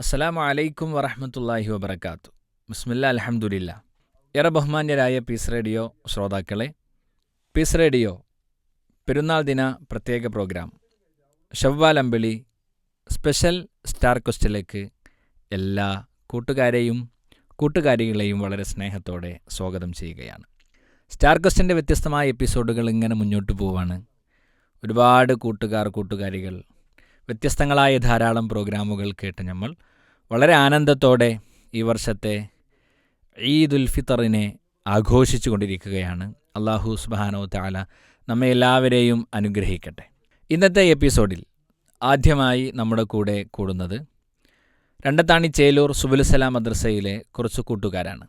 അസ്സലാമു അലൈക്കും വറഹ്മത്തുള്ളാഹി വബറകാത്തു. ബിസ്മില്ലാ അൽഹംദുലില്ലാ. ഏറെ ബഹുമാന്യരായ പീസ് റേഡിയോ ശ്രോതാക്കളെ, പീസ് റേഡിയോ പെരുന്നാൾ ദിന പ്രത്യേക പ്രോഗ്രാം ഷവ്വാൽ അമ്പിളി സ്പെഷ്യൽ സ്റ്റാർ ക്വസ്റ്റിലേക്ക് എല്ലാ കൂട്ടുകാരെയും കൂട്ടുകാരികളെയും വളരെ സ്നേഹത്തോടെ സ്വാഗതം ചെയ്യുകയാണ്. സ്റ്റാർ ക്വസ്റ്റിൻ്റെ വ്യത്യസ്തമായ എപ്പിസോഡുകൾ ഇങ്ങനെ മുന്നോട്ട് പോവാണ്. ഒരുപാട് കൂട്ടുകാരികൾ വ്യത്യസ്തങ്ങളായ ധാരാളം പ്രോഗ്രാമുകൾ കേട്ട് നമ്മൾ വളരെ ആനന്ദത്തോടെ ഈ വർഷത്തെ ഈദുൽ ഫിത്തറിനെ ആഘോഷിച്ചു കൊണ്ടിരിക്കുകയാണ്. അല്ലാഹു സുബ്ഹാനഹു വ തആല നമ്മെ എല്ലാവരെയും അനുഗ്രഹിക്കട്ടെ. ഇന്നത്തെ എപ്പിസോഡിൽ ആദ്യമായി നമ്മുടെ കൂടെ കൂടുന്നത് രണ്ടത്താണി ചേലൂർ സുബുലുസലാം മദ്രസയിലെ കുറച്ച് കൂട്ടുകാരാണ്.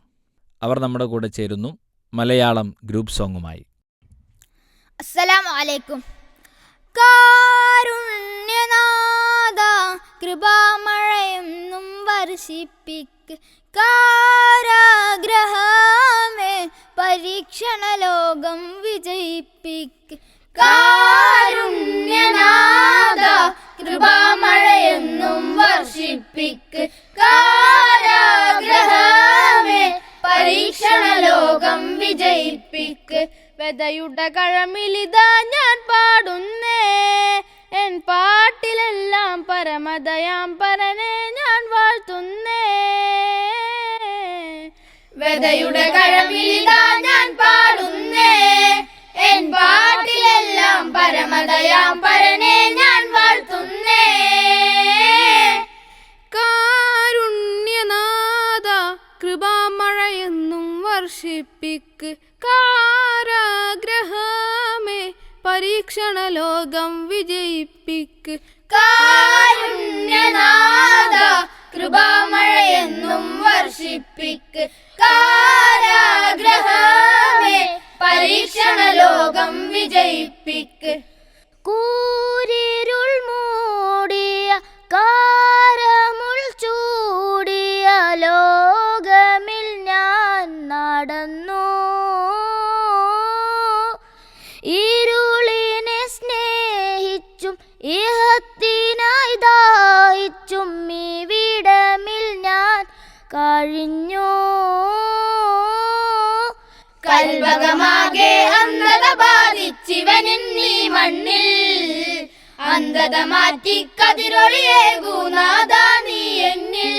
അവർ നമ്മുടെ കൂടെ ചേരുന്നു മലയാളം ഗ്രൂപ്പ് സോങ്ങുമായി. അസ്സലാമു അലൈക്കും. കാരുണ്യനാഥ കൃപാമഴയെന്നും വർഷിപ്പിക്ക്, കാരാഗ്രഹമേ പരീക്ഷണ ലോകം വിജയിപ്പിക്ക്. കാരുണ്യനാഥ കൃപാമഴയെന്നും വർഷിപ്പിക്ക്, കാരാഗ്രഹമേ പരീക്ഷണ ലോകം വിജയിപ്പിക്ക്. വെതയുടെ കഴമിലിതാ ഞാൻ പാടുന്നേ, എൻ പാട്ടിലെല്ലാം പരമദയാം പരനെ ഞാൻ വാഴ്ത്തുന്നേ. വെതയുടെ കഴമിലിതാ ഞാൻ പാടുന്നേ, എൻ പാട്ടിലെല്ലാം പരമദയാം പരനെ ഞാൻ വാഴ്ത്തുന്നേ. കാരുണ്യനാഥ കൃപാമഴയെന്നും വർഷിപ്പിക്ക്, കാരാഗ്രഹമേ പരീക്ഷണ ലോകം വിജയിപ്പിക്ക്. കാരുണ്യനാഥ കൃപാമഴയെന്നും വർഷിപ്പിക്ക്, കാരാഗ്രഹമേ പരീക്ഷണ ലോകം വിജയിപ്പിക്ക്. കൂരിരുൾ മൂടിയ കാരമുൾ ചൂടിയ ലോകമിൽ ഞാൻ നടന്നു, ഇരുളിനെ സ്നേഹിച്ചും ഇഹത്തിനായി ദാഹിച്ചും ഇവിടമിൽ ഞാൻ കഴിഞ്ഞു. കൽവകമാകെ അന്ധത ബാധിച്ചിവനിന്നീ മണ്ണിൽ, അന്ധത മാറ്റി കതിരൊളിയേകുനാഥാ നീ എന്നിൽ.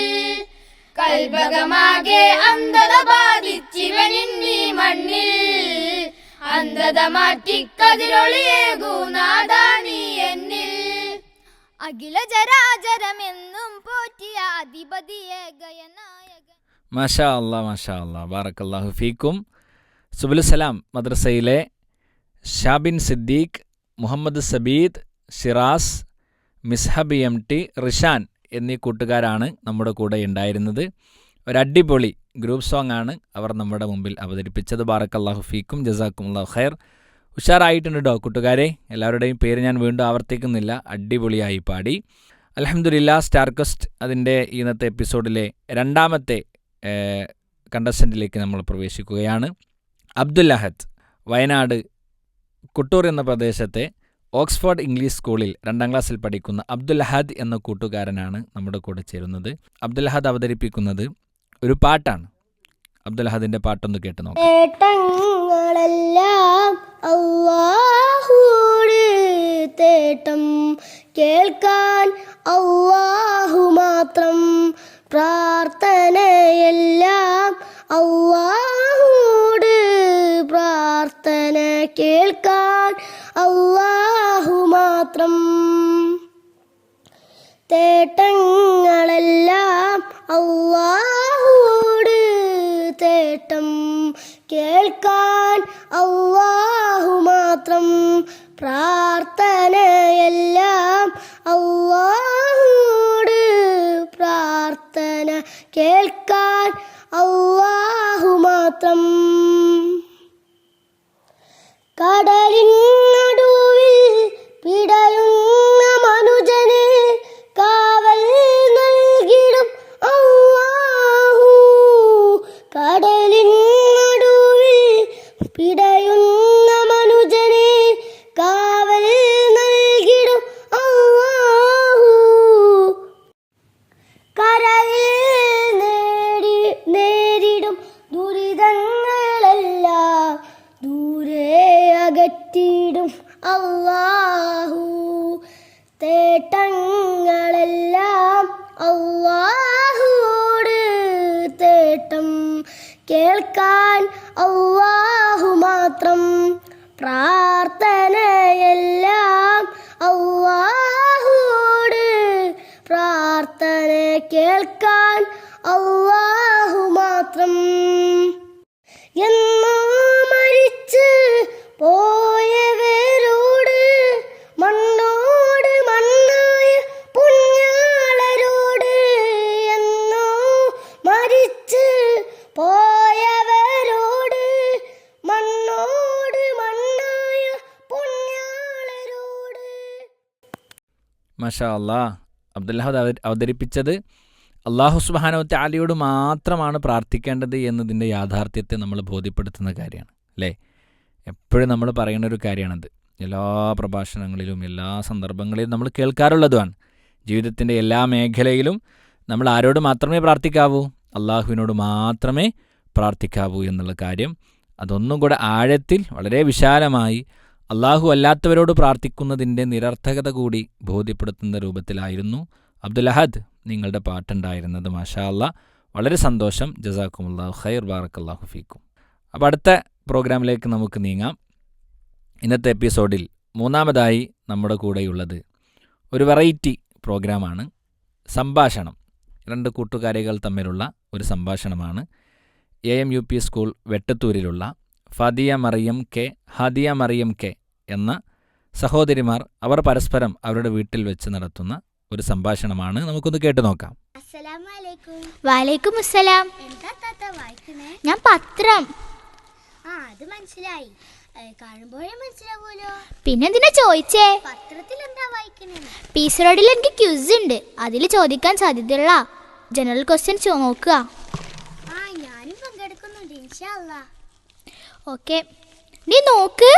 കൽവകമാകെ അന്ധത ബാധിച്ചിവനിന്നീ മണ്ണിൽ, അന്ധത മാറ്റി കതിരൊളിയേകുനാഥാ നീ എന്നിൽ. അഖില ജരാചരമെന്നും പോറ്റിയ അധിപതിയേകയനായക. മാഷാ അല്ലാ ബാറക്കല്ലാഹു ഫീക്കും. സുബുലുസലാം മദ്രസയിലെ ഷാബിൻ സിദ്ദീഖ്, മുഹമ്മദ് സബീദ്, ഷിറാസ്, മിസ്ഹബ് MT, റിഷാൻ എന്നീ കൂട്ടുകാരാണ് നമ്മുടെ കൂടെ ഉണ്ടായിരുന്നത്. ഒരടിപൊളി ഗ്രൂപ്പ് സോങ് ആണ് അവർ നമ്മുടെ മുമ്പിൽ അവതരിപ്പിച്ചത്. ബാറക്കല്ലാഹു ഫീക്കും, ജസാക്കുമുല്ലാഹു ഖൈർ. ഉഷാറായിട്ടുണ്ട് കേട്ടോ കൂട്ടുകാരെ. എല്ലാവരുടെയും പേര് ഞാൻ വീണ്ടും ആവർത്തിക്കുന്നില്ല. അടിപൊളിയായി പാടി. അൽഹംദുലില്ലാ. സ്റ്റാർ ക്വസ്റ്റ് അതിൻ്റെ ഇന്നത്തെ എപ്പിസോഡിലെ രണ്ടാമത്തെ കണ്ടസ്റ്റൻറ്റിലേക്ക് നമ്മൾ പ്രവേശിക്കുകയാണ്. അബ്ദുൽ അഹദ്, വയനാട് കുട്ടൂർ എന്ന പ്രദേശത്തെ ഓക്സ്ഫോർഡ് ഇംഗ്ലീഷ് സ്കൂളിൽ 2ാം ക്ലാസ്സിൽ പഠിക്കുന്ന അബ്ദുൽ അഹദ് എന്ന കൂട്ടുകാരനാണ് നമ്മുടെ കൂടെ ചേരുന്നത്. അബ്ദുൽ അഹദ് അവതരിപ്പിക്കുന്നത് ഒരു പാട്ടാണ്. അബ്ദുൽ അഹദിന്റെ പാട്ടൊന്ന് കേട്ട് നോക്കാം. തേട്ടങ്ങളെല്ലാം അല്ലാഹുവോട് തേട്ടം, കേൾക്കാൻ അല്ലാഹു മാത്രം, പ്രാർത്ഥനയെല്ലാം അല്ലാഹുവോട് പ്രാർത്ഥന, കേൾക്കാൻ അല്ലാഹു മാത്രം. തേട്ടങ്ങളെല്ലാം അല്ലാഹുവോട് തേട്ടം, കേൾക്കാൻ അല്ലാഹു മാത്രം, പ്രാർത്ഥനയെല്ലാം അല്ലാഹുവോട് പ്രാർത്ഥന, കേൾക്കാൻ അല്ലാഹു മാത്രം. കടലിൻ നടുവിൽ പിടയുന്ന മനുജന് കാവൽ നൽകിടും അല്ലാഹു. കടലിൻ നടുവിൽ പിടയുന്ന മനുജന് കാവൽ നൽകിടും അല്ലാഹു. കരയിൽ നേരിടും ദുരിതങ്ങളെല്ലാം ദൂരെ അകറ്റിടും അല്ലാഹു. തേട്ടങ്ങളെല്ലാം അല്ലാഹുവോട് തേട്ടം കേൾക്കാൻ അല്ലാഹു മാത്രം. പ്രാർത്ഥനയെല്ലാം അല്ലാഹുവോട് പ്രാർത്ഥന കേൾക്കാൻ അല്ലാഹു മാത്രം. എന്നോ മരിച്ച് പോയവരോട് മണ്ണോട് മണ്ണായ പുണ്യാളരോട് എന്നോ മരിച്ച് പോയവരോട് മണ്ണോട് മണ്ണായ പുണ്യാളരോട്. മാഷാ അല്ലാ. അബ്ദുല്ലാഹ് അവതരിപ്പിച്ചത് അല്ലാഹു സുബ്ഹാനഹു തആലയോട് മാത്രമാണ് പ്രാർത്ഥിക്കേണ്ടത് എന്നതിൻ്റെ യാഥാർത്ഥ്യത്തെ നമ്മൾ ബോധ്യപ്പെടുത്തുന്ന കാര്യമാണ് അല്ലേ. എപ്പോഴും നമ്മൾ പറയുന്ന ഒരു കാര്യമാണത്. എല്ലാ പ്രഭാഷണങ്ങളിലും എല്ലാ സന്ദർഭങ്ങളിലും നമ്മൾ കേൾക്കാറുള്ളതുമാണ്. ജീവിതത്തിൻ്റെ എല്ലാ മേഖലയിലും നമ്മൾ ആരോട് മാത്രമേ പ്രാർത്ഥിക്കാവൂ? അള്ളാഹുവിനോട് മാത്രമേ പ്രാർത്ഥിക്കാവൂ എന്നുള്ള കാര്യം അതൊന്നും കൂടെ ആഴത്തിൽ വളരെ വിശാലമായി അള്ളാഹു അല്ലാത്തവരോട് പ്രാർത്ഥിക്കുന്നതിൻ്റെ നിരർത്ഥകത കൂടി ബോധ്യപ്പെടുത്തുന്ന രൂപത്തിലായിരുന്നു അബ്ദുൽ അഹദ് നിങ്ങളുടെ പാട്ടുണ്ടായിരുന്നത്. മാഷാ അല്ലാ, വളരെ സന്തോഷം. ജസാക്കുമുല്ലാഹു ഖൈർ, ബാറക്കല്ലാഹു ഫീക്കും. അപ്പോൾ അടുത്ത പ്രോഗ്രാമിലേക്ക് നമുക്ക് നീങ്ങാം. ഇന്നത്തെ എപ്പിസോഡിൽ മൂന്നാമതായി നമ്മുടെ കൂടെയുള്ളത് ഒരു വെറൈറ്റി പ്രോഗ്രാമാണ്. സംഭാഷണം, രണ്ട് കൂട്ടുകാരികൾ തമ്മിലുള്ള ഒരു സംഭാഷണമാണ്. AMUP സ്കൂൾ വെട്ടത്തൂരിലുള്ള ഫാദിയ മറിയം കെ, ഹാദിയ മറിയം കെ എന്ന സഹോദരിമാർ അവർ പരസ്പരം അവരുടെ വീട്ടിൽ വെച്ച് നടത്തുന്ന ഒരു സംഭാഷണമാണ്. നമുക്കൊന്ന് കേട്ടു നോക്കാം. വലൈക്കും അസ്സലാം. ഞാൻ പത്രം. അത് മനസ്സിലായി, കാണുമ്പോഴേ മനസ്സിലാവൂലോ. പിന്നെന്തിനാ ചോദിച്ചേ? പത്രത്തിൽ എന്താ വായിക്കണേ? പീസ് റോഡിൽ എനിക്ക് ക്യൂസ് ഉണ്ട്, അതിൽ ചോദിക്കാൻ സാധ്യതയുള്ള ജനറൽ ക്വസ്റ്റ്യൻ നോക്കുക. ഞാനും പങ്കെടുക്കുന്നുണ്ട് ഇൻഷാ അല്ലാ. ഓക്കെ, നീ നോക്ക്.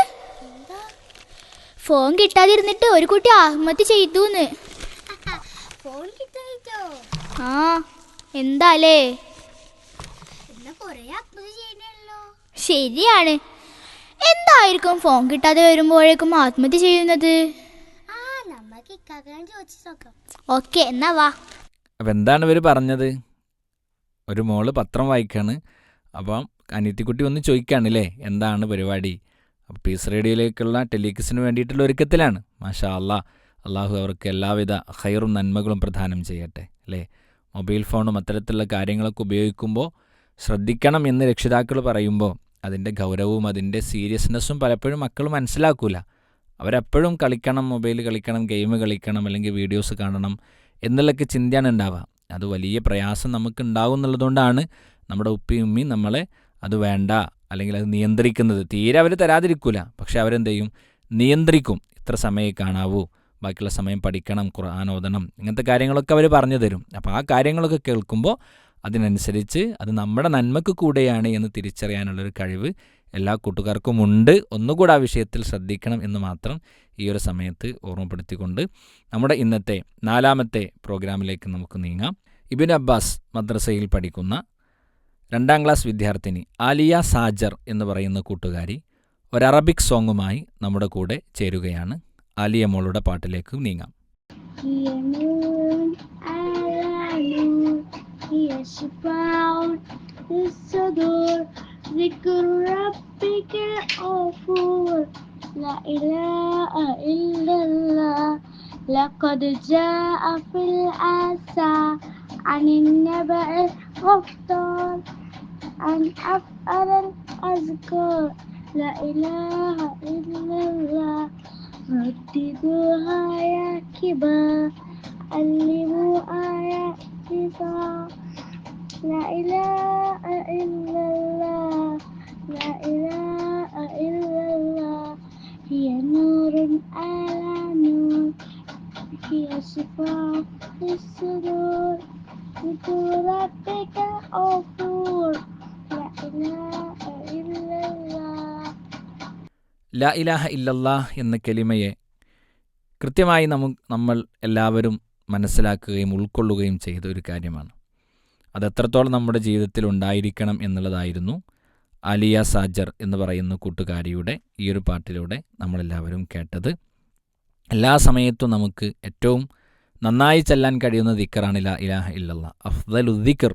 ഫോൺ കിട്ടാതിരുന്നിട്ട് ഒരു കുട്ടി ആത്മഹത്യ ചെയ്തൂന്ന്. ഫോൺ കിട്ടായിട്ടോ? ആ, എന്താലേ? ശരിയാണ്. എന്തായിരിക്കും ഫോൺ കിട്ടാതെ വരുമ്പോഴേക്കും ആത്മഹത്യ ചെയ്യുന്നത്? ഓക്കെ, എന്നാ വാ. അപ്പം എന്താണ് ഇവർ പറഞ്ഞത്? ഒരു മോള് പത്രം വായിക്കാണ്. അപ്പം അനിയത്തിക്കുട്ടി ഒന്ന് ചോദിക്കുകയാണല്ലേ എന്താണ് പരിപാടി. അപ്പോൾ പീസ് റേഡിയോയിലേക്കുള്ള ടെലികിസിന് വേണ്ടിയിട്ടുള്ള ഒരുക്കത്തിലാണ്. മാഷാ അല്ലാ, അള്ളാഹു അവർക്ക് എല്ലാവിധ ഖൈറും നന്മകളും പ്രദാനം ചെയ്യട്ടെ അല്ലേ. മൊബൈൽ ഫോണും അത്തരത്തിലുള്ള കാര്യങ്ങളൊക്കെ ഉപയോഗിക്കുമ്പോൾ ശ്രദ്ധിക്കണം എന്ന് രക്ഷിതാക്കൾ പറയുമ്പോൾ അതിൻ്റെ ഗൗരവവും അതിൻ്റെ സീരിയസ്നെസ്സും പലപ്പോഴും മക്കൾ മനസ്സിലാക്കൂല. അവരെപ്പോഴും കളിക്കണം, മൊബൈൽ കളിക്കണം, ഗെയിം കളിക്കണം, അല്ലെങ്കിൽ വീഡിയോസ് കാണണം എന്നുള്ളൊക്കെ ചിന്തയാണ് ഉണ്ടാവുക. അത് വലിയ പ്രയാസം നമുക്ക് ഉണ്ടാവും എന്നുള്ളതുകൊണ്ടാണ് നമ്മുടെ ഉപ്പയും ഉമ്മയും നമ്മളെ അത് വേണ്ട അല്ലെങ്കിൽ അത് നിയന്ത്രിക്കുന്നത്. തീരെ അവർ തരാതിരിക്കൂല, പക്ഷെ അവരെന്ത് ചെയ്യും? നിയന്ത്രിക്കും. ഇത്ര സമയം കാണാവൂ, ബാക്കിയുള്ള സമയം പഠിക്കണം, ഖുർആൻ ഓതണം, ഇങ്ങനത്തെ കാര്യങ്ങളൊക്കെ അവർ പറഞ്ഞു തരും. അപ്പോൾ ആ കാര്യങ്ങളൊക്കെ കേൾക്കുമ്പോൾ അതിനനുസരിച്ച് അത് നമ്മുടെ നന്മയ്ക്ക് കൂടെയാണ് എന്ന് തിരിച്ചറിയാനുള്ളൊരു കഴിവ് എല്ലാ കൂട്ടുകാർക്കും ഉണ്ട്. ഒന്നുകൂടെ ആ വിഷയത്തിൽ ശ്രദ്ധിക്കണം എന്ന് മാത്രം ഈ ഒരു സമയത്ത് ഓർമ്മപ്പെടുത്തിക്കൊണ്ട് നമ്മുടെ ഇന്നത്തെ 4ാമത്തെ പ്രോഗ്രാമിലേക്ക് നമുക്ക് നീങ്ങാം. ഇബ്നു അബ്ബാസ് മദ്രസയിൽ പഠിക്കുന്ന 2ാം ക്ലാസ് വിദ്യാർത്ഥിനി ആലിയ സാജർ എന്ന് പറയുന്ന കൂട്ടുകാരി ഒരു അറബിക് സോങ്ങുമായി നമ്മുടെ കൂടെ ചേരുകയാണ്. ആലിയ മോളുടെ പാട്ടിലേക്ക് നീങ്ങാം. ذكر ربك الغفور لا إله إلا الله لقد جاء في الآثار عن النبأ الغفار عن أفعل الأذكار لا إله إلا الله رددوها يا كبار علموها يا كبار لا إله إلا الله لا إله إلا الله هي نور على نور هي شفاء للصدور ذكر ربك الغفور لا إله إلا الله. ലാ ഇലാഹ ഇല്ലല്ലാഹ് എന്ന കലിമയെ കൃത്യമായി നമ്മൾ എല്ലാവരും മനസ്സിലാക്കുകയും ഉൾക്കൊള്ളുകയും ചെയ്ത ഒരു കാര്യമാണ്. അതെത്രത്തോളം നമ്മുടെ ജീവിതത്തിൽ ഉണ്ടായിരിക്കണം എന്നുള്ളതായിരുന്നു ആലിയ സാജർ എന്ന് പറയുന്ന കൂട്ടുകാരിയുടെ ഈ ഒരു പാട്ടിലൂടെ നമ്മളെല്ലാവരും കേട്ടത്. എല്ലാ സമയത്തും നമുക്ക് ഏറ്റവും നന്നായി ചെല്ലാൻ കഴിയുന്ന ദിക്റാണ് ലാ ഇലാഹ ഇല്ലല്ലാഹ്. അഫ്ദലു ദിക്ർ,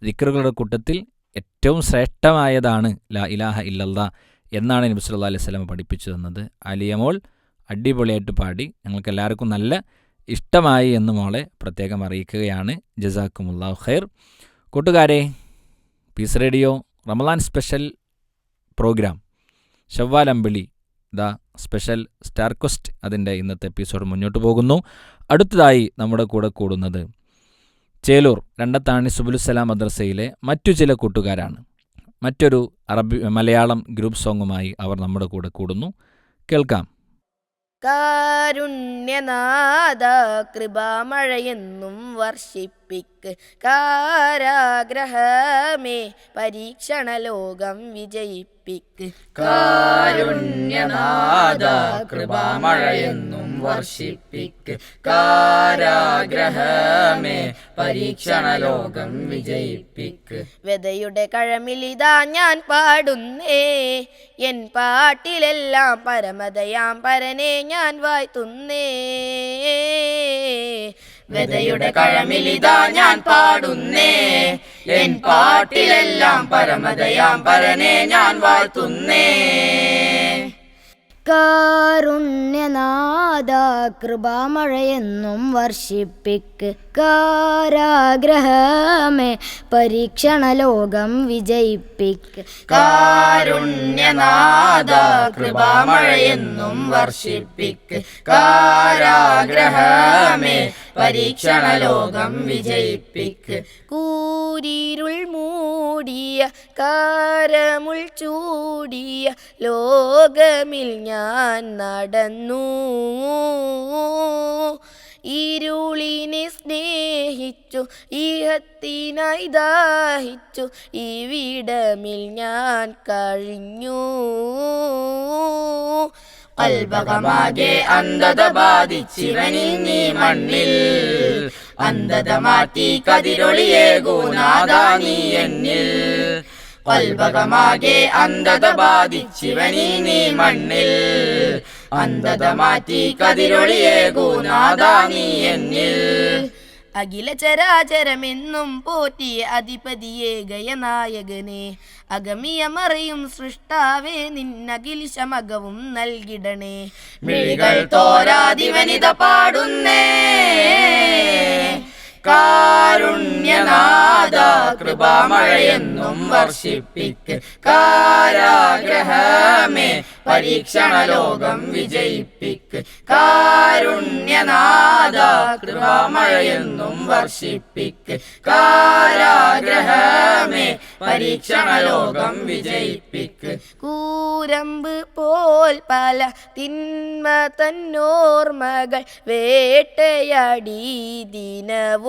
ദിക്റുകളുടെ കൂട്ടത്തിൽ ഏറ്റവും ശ്രേഷ്ഠമായതാണ് ലാ ഇലാഹ ഇല്ലല്ലാഹ് എന്നാണ് നബി സല്ലല്ലാഹു അലൈഹി വസല്ലം പഠിപ്പിച്ചു തന്നത്. ആലിയമോൾ അടിപൊളിയായിട്ട് പാടി, ഞങ്ങൾക്ക് എല്ലാവർക്കും നല്ല ഇഷ്ടമായി എന്ന് മോളെ പ്രത്യേകം അറിയിക്കുകയാണ്. ജസാക്കുമുല്ലാഹു ഖൈർ. കൂട്ടുകാരെ, peace radio Ramadan special program Shawwal അമ്പിളി സ്പെഷ്യൽ സ്റ്റാർ ക്വസ്റ്റ് അതിൻ്റെ ഇന്നത്തെ എപ്പിസോഡ് മുന്നോട്ട് പോകുന്നു. അടുത്തതായി നമ്മുടെ കൂടെ കൂടുന്നത് ചേലൂർ രണ്ടത്താണി സുബുലുസലാം മദ്രസയിലെ മറ്റു ചില കൂട്ടുകാരാണ്. മറ്റൊരു മലയാളം ഗ്രൂപ്പ് സോങ്ങുമായി അവർ നമ്മുടെ കൂടെ കൂടുന്നു. കേൾക്കാം. കാരുണ്യനാഥ കൃപാമഴയെന്നും വർഷിപ്പിക്ക്, കാരാഗ്രഹമേ പരീക്ഷണലോകം വിജയിപ്പിക്ക്. കാരുണ്യനാഥ കൃപാമഴയെന്നും വർഷിപ്പിക്ക്, കാരാഗ്രഹമേ പരീക്ഷണലോകം വിജയിപ്പിക്ക്. വെതയുടെ കഴമിലിതാ ഞാൻ പാടുന്നേ, എൻ പാട്ടിലെല്ലാം പരമതയാം പരനെ ഞാൻ വാഴ്ത്തുന്നേ. വെതയുടെ കഴമിലിതാ ഞാൻ പാടുന്നേ, എൻ പാട്ടിലെല്ലാം പരമതയാം പരനെ ഞാൻ വാഴ്ത്തുന്നേ. കാരുണ്യനാഥ കൃപാമഴയെന്നും വർഷിപ്പിക്ക്, കാരാഗ്രഹമേ പരീക്ഷണലോകം വിജയിപ്പിക്ക്. കാരുണ്യനാഥ കൃപാമഴയെന്നും വർഷിപ്പിക്ക്, കാരാഗ്രഹമേ പരീക്ഷണലോകം വിജയിപ്പിക്ക്. കൂരിരുൾ മൂടിയ കാരമുൾ ചൂടിയ ലോകമിൽ ഞാൻ നടന്നു, ഇരുളിനെ സ്നേഹിച്ചു ഈഹത്തിനായി ദാഹിച്ചു ഇവിടമിൽ ഞാൻ കഴിഞ്ഞു. കൽബകമാകെ അന്ധത ബാധിച്ചിവനിന്നീ മണ്ണിൽ, അന്ധത മാറ്റി കതിരൊളിയേകൂനാഥാ നീ എന്നിൽ. കൽബകമാകെ അന്ധത ബാധിച്ചിവനിന്നീ മണ്ണിൽ, അന്ധത മാറ്റി കതിരൊളിയേകൂനാഥാ നീ എന്നിൽ. അഖില ചരാചരമെന്നും പോറ്റിയ അധിപതിയെ ഗയനായകനെ, അഗമിയമറിയും സൃഷ്ടാവേ നിന്നഖിലിശമകവും നൽകിടണേ. മിഴികൾ തോരാതിവനിത പാടുന്നേ, കാരുണ്യനാഥ കൃപാമഴയെന്നും വർഷിപ്പിക്ക്, കാരാഗ്രഹമേ പരീക്ഷണലോകം വിജയിപ്പിക്ക്. കാരുണ്യനാഥ കൃപാമഴയെന്നും വർഷിപ്പിക്ക്, കാരാഗ്രഹമേ പരീക്ഷണലോകം വിജയിപ്പിക്ക്. കൂരമ്പ് പോൽ പല തിന്മ തന്നോർമകൾ വേട്ടയാടി ദിനവും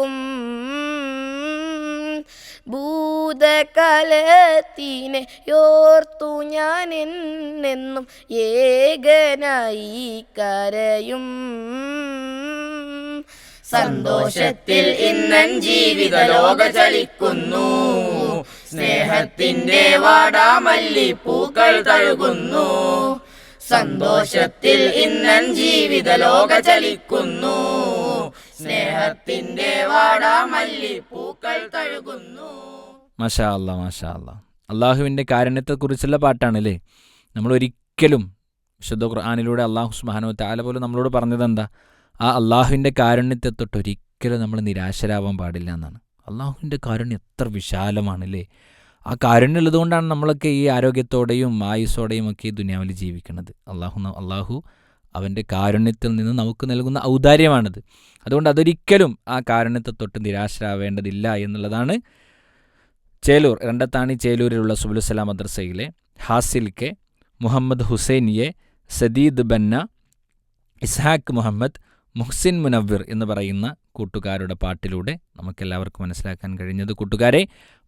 ഭൂതകാലത്തിനെ യോർത്തു ഞാൻ എന്നെന്നും ഏകനായി കരയും. സന്തോഷത്തിൽ ഇന്നൻ ജീവിത ലോക ചലിക്കുന്നു, സ്നേഹത്തിന്റെ വാടാമല്ലിപ്പൂക്കൾ തഴുകുന്നു. സന്തോഷത്തിൽ ഇന്നൻ ജീവിത ലോക ചലിക്കുന്നു, സ്നേഹത്തിന്റെ വാടാമല്ലിപ്പൂക്കൾ തഴുകുന്നു. മാഷാ അല്ലാ, മാഷാ അല്ലാ. അള്ളാഹുവിൻ്റെ കാരുണ്യത്തെക്കുറിച്ചുള്ള പാട്ടാണല്ലേ. നമ്മളൊരിക്കലും വിശുദ്ധ ഖുർആനിലൂടെ അള്ളാഹു സുബ്ഹാനഹു വ തആല പോലും നമ്മളോട് പറഞ്ഞത് എന്താ? ആ അള്ളാഹുവിൻ്റെ കാരുണ്യത്തെ തൊട്ട് ഒരിക്കലും നമ്മൾ നിരാശരാവാൻ പാടില്ല എന്നാണ്. അള്ളാഹുവിൻ്റെ കാരുണ്യം എത്ര വിശാലമാണല്ലേ. ആ കാരുണ്യം ഉള്ളതുകൊണ്ടാണ് നമ്മളൊക്കെ ഈ ആരോഗ്യത്തോടെയും ആയുസ്സോടെയും ഒക്കെ ഈ ദുനിയാവിൽ ജീവിക്കുന്നത്. അള്ളാഹു അവൻ്റെ കാരുണ്യത്തിൽ നിന്ന് നമുക്ക് നൽകുന്ന ഔദാര്യമാണിത്. അതുകൊണ്ട് അതൊരിക്കലും ആ കാരുണ്യത്തെ തൊട്ട് നിരാശരാവേണ്ടതില്ല എന്നുള്ളതാണ് ചേലൂർ രണ്ടത്താണി ചേലൂരിലുള്ള സുബുലുസലാം മദ്രസയിലെ ഹാസിൽ കെ, മുഹമ്മദ് ഹുസൈനിയെ, സദീദ് ബന്ന, ഇസ്ഹാഖ് മുഹമ്മദ്, മുഹ്സിൻ മുനവ്വിർ എന്ന് പറയുന്ന കൂട്ടുകാരുടെ പാട്ടിലൂടെ നമുക്കെല്ലാവർക്കും മനസ്സിലാക്കാൻ കഴിഞ്ഞത്. കൂട്ടുകാരെ,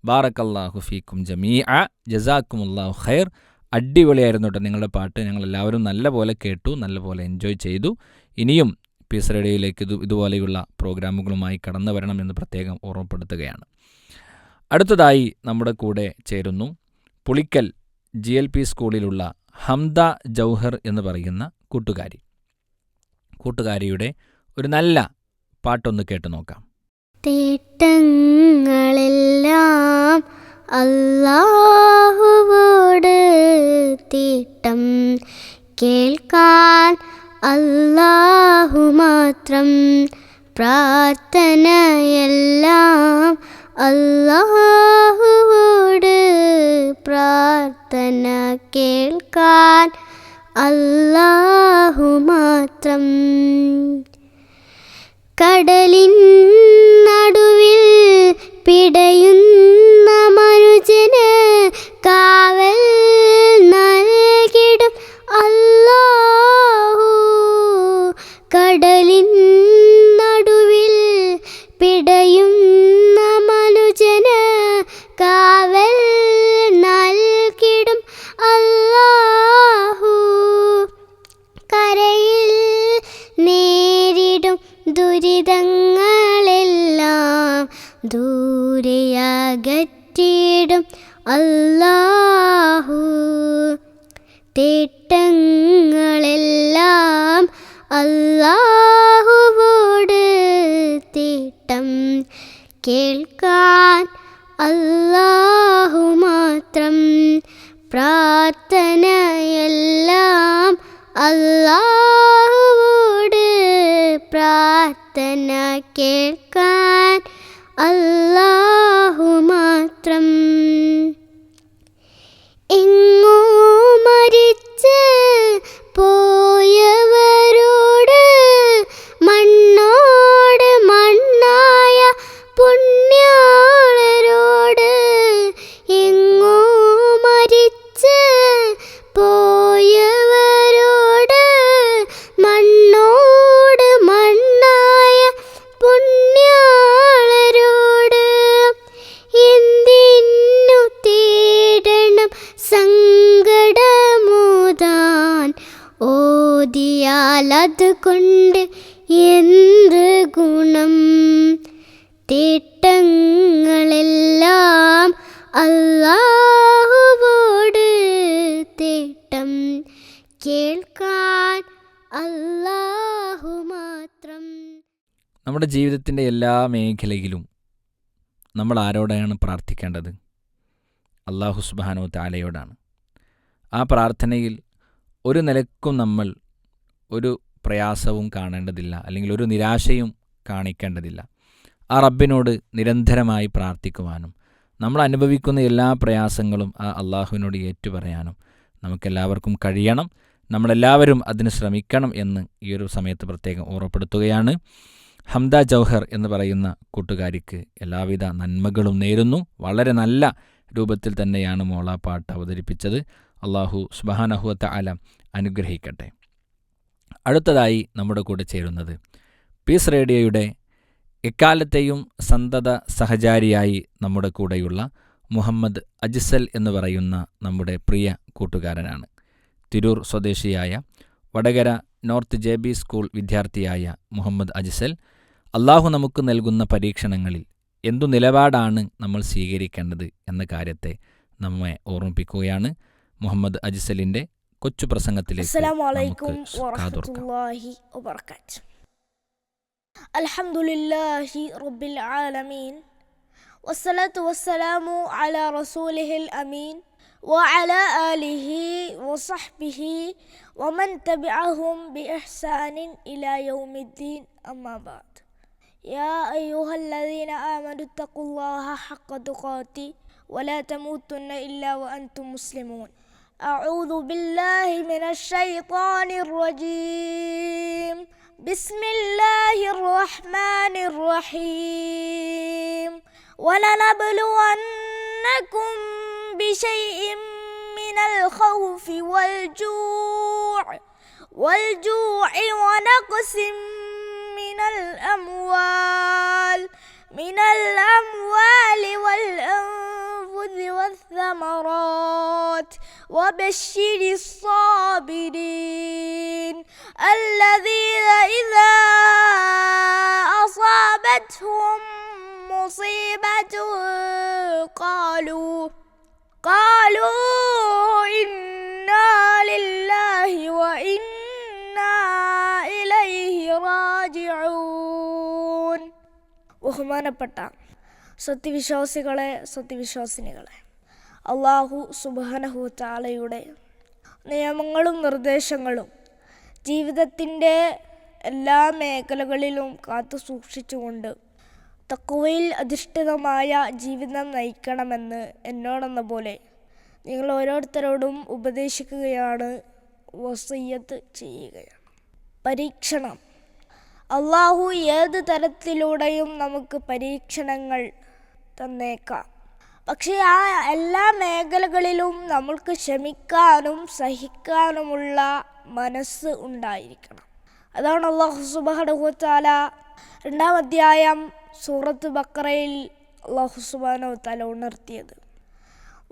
ബാറക്കല്ലാഹു ഫീക്കും ജമീഅ, ജസാക്കുമുല്ലാഹു ഖൈർ. അടിപൊളിയായിരുന്നു കേട്ടോ നിങ്ങളുടെ പാട്ട്. ഞങ്ങളെല്ലാവരും നല്ല പോലെ കേട്ടു, നല്ല പോലെ എൻജോയ് ചെയ്തു. ഇനിയും പീസ് റേഡിയോയിലേക്ക് ഇതുപോലെയുള്ള പ്രോഗ്രാമുകളുമായി കടന്നു വരണമെന്ന് പ്രത്യേകം ഓർമ്മപ്പെടുത്തുകയാണ്. അടുത്തതായി നമ്മുടെ കൂടെ ചേരുന്നു പുളിക്കൽ GLP സ്കൂളിലുള്ള ഹംദ ജൗഹർ എന്ന് പറയുന്ന കൂട്ടുകാരിയുടെ ഒരു നല്ല പാട്ടൊന്ന് കേട്ടു നോക്കാം. തീട്ടങ്ങളെല്ലാം അല്ലാഹുവോട് തീട്ടം കേൾക്കാൻ അല്ലാഹു മാത്രം പ്രാർത്ഥനയെല്ലാം അല്ലാഹുവോട് പ്രാർത്ഥന കേൾക്കാൻ അല്ലാഹു മാത്രം കടലിൻ നടുവിൽ പിടയുന്ന മനുജന് കാവൽ നൽകിടും അല്ലാഹു കടലിൻ നടുവിൽ പിടയുന്ന മനുജന് കാവൽ നൽകിടും അല്ലാഹു കരയിൽ നേരിടും ദുരിതങ്ങളെല്ലാം ദൂരെയകറ്റിടും അല്ലാഹു തേട്ടങ്ങളെല്ലാം അല്ലാഹുവോട് തീട്ടം കേൾക്കാൻ അല്ലാഹു മാത്രം പ്രാർത്ഥനയെല്ലാം അല്ലാഹുവോട് പ്രാർത്ഥന കേൾക്കാൻ അല്ലാഹു മാത്രം എങ്ങോ മരിച്ച് പോയവരോട് മണ്ണോട് മണ്ണായ പുണ്യാളരോട് എങ്ങോ മരിച്ച് പോയവരോട് മണ്ണോട് മണ്ണായ പുണ്യാളരോട് എന്തിനു തേടണം സങ്കടമോദാൻ ഓതിയാൽ അതുകൊണ്ട് എന്ത് ഗുണം തേട്ടങ്ങളെല്ലാം അല്ലാഹുവോട് തേട്ടം കേൾക്കാൻ അല്ലാഹു മാത്രം. നമ്മുടെ ജീവിതത്തിൻ്റെ എല്ലാ മേഖലയിലും നമ്മൾ ആരോടാണ് പ്രാർത്ഥിക്കേണ്ടത്? അല്ലാഹു സുബ്ഹാനഹു തആലയോടാണ്. ആ പ്രാർത്ഥനയിൽ ഒരു നിലക്കും നമ്മൾ ഒരു പ്രയാസവും കാണേണ്ടതില്ല, അല്ലെങ്കിൽ ഒരു നിരാശയും കാണിക്കേണ്ടതില്ല. ആ റബ്ബിനോട് നിരന്തരമായി പ്രാർത്ഥിക്കുവാനും നമ്മൾ അനുഭവിക്കുന്ന എല്ലാ പ്രയാസങ്ങളും ആ അള്ളാഹുവിനോട് ഏറ്റുപറയാനും നമുക്കെല്ലാവർക്കും കഴിയണം. നമ്മളെല്ലാവരും അതിന് ശ്രമിക്കണം എന്ന് ഈ ഒരു സമയത്ത് പ്രത്യേകം ഓർമ്മപ്പെടുത്തുകയാണ്. ഹംദ ജൗഹർ എന്ന് പറയുന്ന കൂട്ടുകാരിക്ക് എല്ലാവിധ നന്മകളും നേരുന്നു. വളരെ നല്ല രൂപത്തിൽ തന്നെയാണ് മോള പാട്ട് അവതരിപ്പിച്ചത്. അള്ളാഹു സുബ്ഹാനഹു വ തആല അനുഗ്രഹിക്കട്ടെ. അടുത്തതായി നമ്മുടെ കൂടെ ചേരുന്നത് പീസ് റേഡിയോയുടെ എക്കാലത്തെയും സന്തത സഹചാരിയായി നമ്മുടെ കൂടെയുള്ള മുഹമ്മദ് അജ്സൽ എന്ന് പറയുന്ന നമ്മുടെ പ്രിയ കൂട്ടുകാരനാണ്. തിരൂർ സ്വദേശിയായ വടകര നോർത്ത് JB സ്കൂൾ വിദ്യാർത്ഥിയായ മുഹമ്മദ് അജ്സൽ അള്ളാഹു നമുക്ക് നൽകുന്ന പരീക്ഷണങ്ങളിൽ എന്തു നിലപാടാണ് നമ്മൾ സ്വീകരിക്കേണ്ടത് എന്ന കാര്യത്തെ നമ്മെ ഓർമ്മിപ്പിക്കുകയാണ്. മുഹമ്മദ് അജ്സലിൻ്റെ കൊച്ചു പ്രസംഗത്തിലേക്ക് നമുക്ക് കാതോർക്കാം. അൽഹംദുലില്ലാഹി റബ്ബിൽ ആലമീൻ വസ്സലാത്തു വസ്സലാമു അലാ റസൂലിഹിൽ അമീൻ വഅലാ ആലിഹി വസഹ്ബിഹി വമൻ തബിഅഹും ബിഇഹ്സാനിൻ ഇലാ യൗമിദ്ദീൻ അമ്മാ ബഅദ്. യാ അയ്യുഹല്ലദീന ആമനു തഖുല്ലാഹ ഹഖ്ക തുഖാതി വലാ തമൂതുന്ന ഇല്ലാ വഅൻതും മുസ്ലിമൂൻ. അഊദു ബില്ലാഹി മിനശ് ശൈത്വാനിർ റജീം. ബിസ്മില്ലാഹിർ റഹ്മാനിർ റഹീം. വലനബ്ലുവന്നകും ബിശൈഇൻ മിനൽ ഖൗഫി വൽജൂഇ വനഖ്സിൻ മിനൽ അംവാലി വൽ അൻഫുസി വസ്സമറാത്ത് وبشر الصابرين الذين إذا أصابتهم مصيبة قالوا إنا لله وإنا إليه راجعون. ബഹുമാനപ്പെട്ട സത്യവിശ്വാസികളെ, സത്യവിശ്വാസിനികളെ, അല്ലാഹു സുബ്ഹാനഹു വ തആലയുടെ നിയമങ്ങളും നിർദ്ദേശങ്ങളും ജീവിതത്തിൻ്റെ എല്ലാ മേഖലകളിലും കാത്തു സൂക്ഷിച്ചുകൊണ്ട് തഖ്വയിൽ അധിഷ്ഠിതമായ ജീവിതം നയിക്കണമെന്ന് എന്നോടെന്ന പോലെ നിങ്ങൾ ഓരോരുത്തരോടും ഉപദേശിക്കുകയാണ്, വസിയ്യത്ത് ചെയ്യുകയാണ്. പരീക്ഷണം. അല്ലാഹു ഏത് തരത്തിലൂടെയും നമുക്ക് പരീക്ഷണങ്ങൾ തന്നേക്കാം. പക്ഷേ ആ എല്ലാ മേഖലകളിലും നമ്മൾക്ക് ക്ഷമിക്കാനും സഹിക്കാനുമുള്ള മനസ്സ് ഉണ്ടായിരിക്കണം. അതാണ് അല്ലാഹു സുബ്ഹാനഹു വ തആല 2-ാം അധ്യായം സൂറത്ത് ബഖറയിൽ അല്ലാഹു സുബ്ഹാനഹു വ തആല ഉണർത്തിയത്.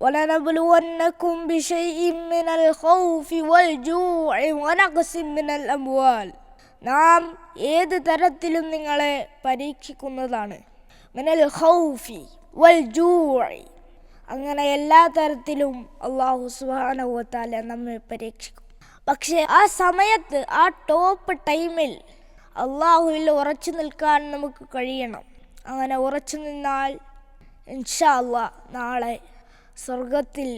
وَلَنَبْلُوَنَّكُمْ بِشَيْءٍ مِّنَ الْخَوْفِ وَالْجُوعِ وَنَقْصٍ مِّنَ الْأَمْوَالِ. നാം ഏത് തരത്തിലും നിങ്ങളെ പരീക്ഷിക്കുന്നതാണ്. മിനൽ ഖൗഫി വൽ ജൂഇ, അങ്ങനെ എല്ലാ തരത്തിലും അല്ലാഹു സുബ്ഹാനഹു വ തആല നമ്മെ പരീക്ഷിക്കും. പക്ഷേ ആ സമയത്ത്, ആ ടോപ്പ് ടൈമിൽ അല്ലാഹുവിൽ ഉറച്ചു നിൽക്കാൻ നമുക്ക് കഴിയണം. അങ്ങനെ ഉറച്ചു നിന്നാൽ ഇൻഷാ അല്ലാഹ് നാളെ സ്വർഗത്തിൽ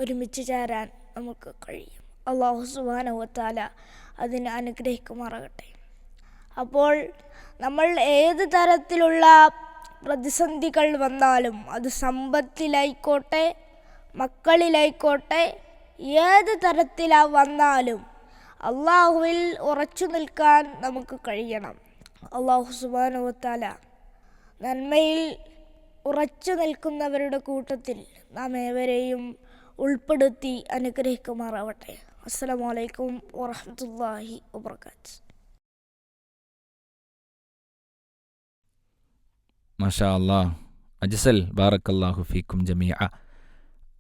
ഒരുമിച്ച് ചേരാൻ നമുക്ക് കഴിയും. അല്ലാഹു സുബ്ഹാനഹു വ തആല അതിനെ അനുഗ്രഹിക്കുമാറാകട്ടെ. അപ്പോൾ നമ്മൾ ഏത് തരത്തിലുള്ള പ്രതിസന്ധികൾ വന്നാലും, അത് സമ്പത്തിലായിക്കോട്ടെ മക്കളിലായിക്കോട്ടെ, ഏത് തരത്തിലാണ് വന്നാലും അള്ളാഹുവിൽ ഉറച്ചു നിൽക്കാൻ നമുക്ക് കഴിയണം. അല്ലാഹു സുബ്ഹാനഹു വ തആല നന്മയിൽ ഉറച്ചു നിൽക്കുന്നവരുടെ കൂട്ടത്തിൽ നാം ഏവരെയും ഉൾപ്പെടുത്തി അനുഗ്രഹിക്കുമാറാവട്ടെ. അസ്സലാമു അലൈക്കും വറഹ്മത്തുള്ളാഹി വബറകാതുഹു. മാഷാ അല്ലാഹ്. അജ്സൽ ബാറക്കല്ലാഹു ഫീക്കും ജമീഅ.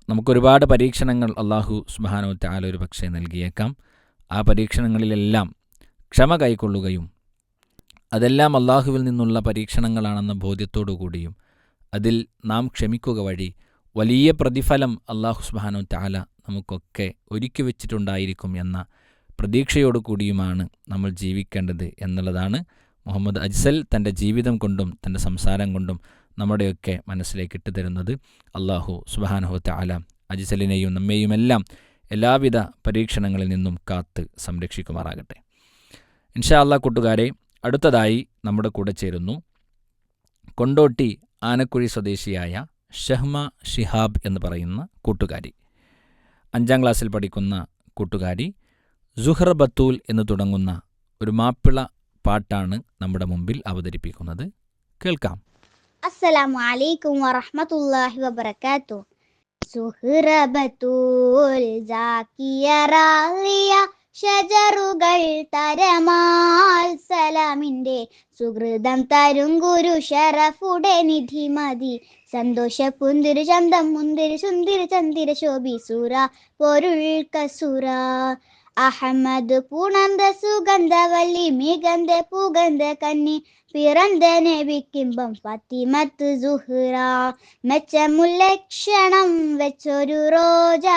നമുക്കൊരുപാട് പരീക്ഷണങ്ങൾ അല്ലാഹു സുബ്ഹാനഹു വ തആല ഒരു പക്ഷേ നൽകിയേക്കാം. ആ പരീക്ഷണങ്ങളിലെല്ലാം ക്ഷമ കൈക്കൊള്ളുകയും അതെല്ലാം അല്ലാഹുവിൽ നിന്നുള്ള പരീക്ഷണങ്ങളാണെന്ന ബോധ്യത്തോടു കൂടിയും അതിൽ നാം ക്ഷമിക്കുക വഴി വലിയ പ്രതിഫലം അല്ലാഹു സുബ്ഹാനഹു വ തആല നമുക്കൊക്കെ ഒരുക്കി വച്ചിട്ടുണ്ടായിരിക്കും എന്ന പ്രതീക്ഷയോടു കൂടിയുമാണ് നമ്മൾ ജീവിക്കേണ്ടത് എന്നുള്ളതാണ് മുഹമ്മദ് അജ്സൽ തൻ്റെ ജീവിതം കൊണ്ടും തൻ്റെ സംസാരം കൊണ്ടും നമ്മുടെയൊക്കെ മനസ്സിലേക്ക് ഇട്ടുതരുന്നത്. അല്ലാഹു സുബ്ഹാനഹു വ തആല അജ്സലിനെയും നമ്മെയുമെല്ലാം എല്ലാവിധ പരീക്ഷണങ്ങളിൽ നിന്നും കാത്ത് സംരക്ഷിക്കുമാറാകട്ടെ. ഇൻഷാ അല്ലാഹ് കൂട്ടുകാരെ, അടുത്തതായി നമ്മുടെ കൂടെ ചേരുന്നു കൊണ്ടോട്ടി ആനക്കുഴി സ്വദേശിയായ ഷഹ്മ ഷിഹാബ് എന്ന് പറയുന്ന കൂട്ടുകാരി. 5-ാം ക്ലാസ്സിൽ പഠിക്കുന്ന കൂട്ടുകാരി സുഹ്റ ബത്തൂൽ എന്ന് തുടങ്ങുന്ന ഒരു മാപ്പിള പാട്ടാണ് നമ്മുടെ മുമ്പിൽ അവതരിപ്പിക്കുന്നത്. കേൾക്കാം. അസ്സലാമു അലൈക്കും വറഹ്മത്തുള്ളാഹി വബറകാതുഹു. സുഹ്റ ബത്തൂൽ ജാക്കിയ റാളിയ ഷജറുകൾ തരമാൽ സലാമിൻ്റെ സുഹൃതം തരും ഗുരു ഷറഫുടെ നിധി മതി സന്തോഷ പുന്തിരു ചന്തം മുന്തിരി സുന്ദരി ചന്ദിര ശോഭി സൂര പൊരുൾ കസുര അഹമ്മദ് പുണന്ത സുഗന്ധവല്ലി മികந்த പുകந்த കന്നി പിറந்த നബിക്കിമ്പം ഫാത്തിമത്ത് സുഹ്റ മെച്ചമുല്ലക്ഷണം വെച്ചൊരു റോജ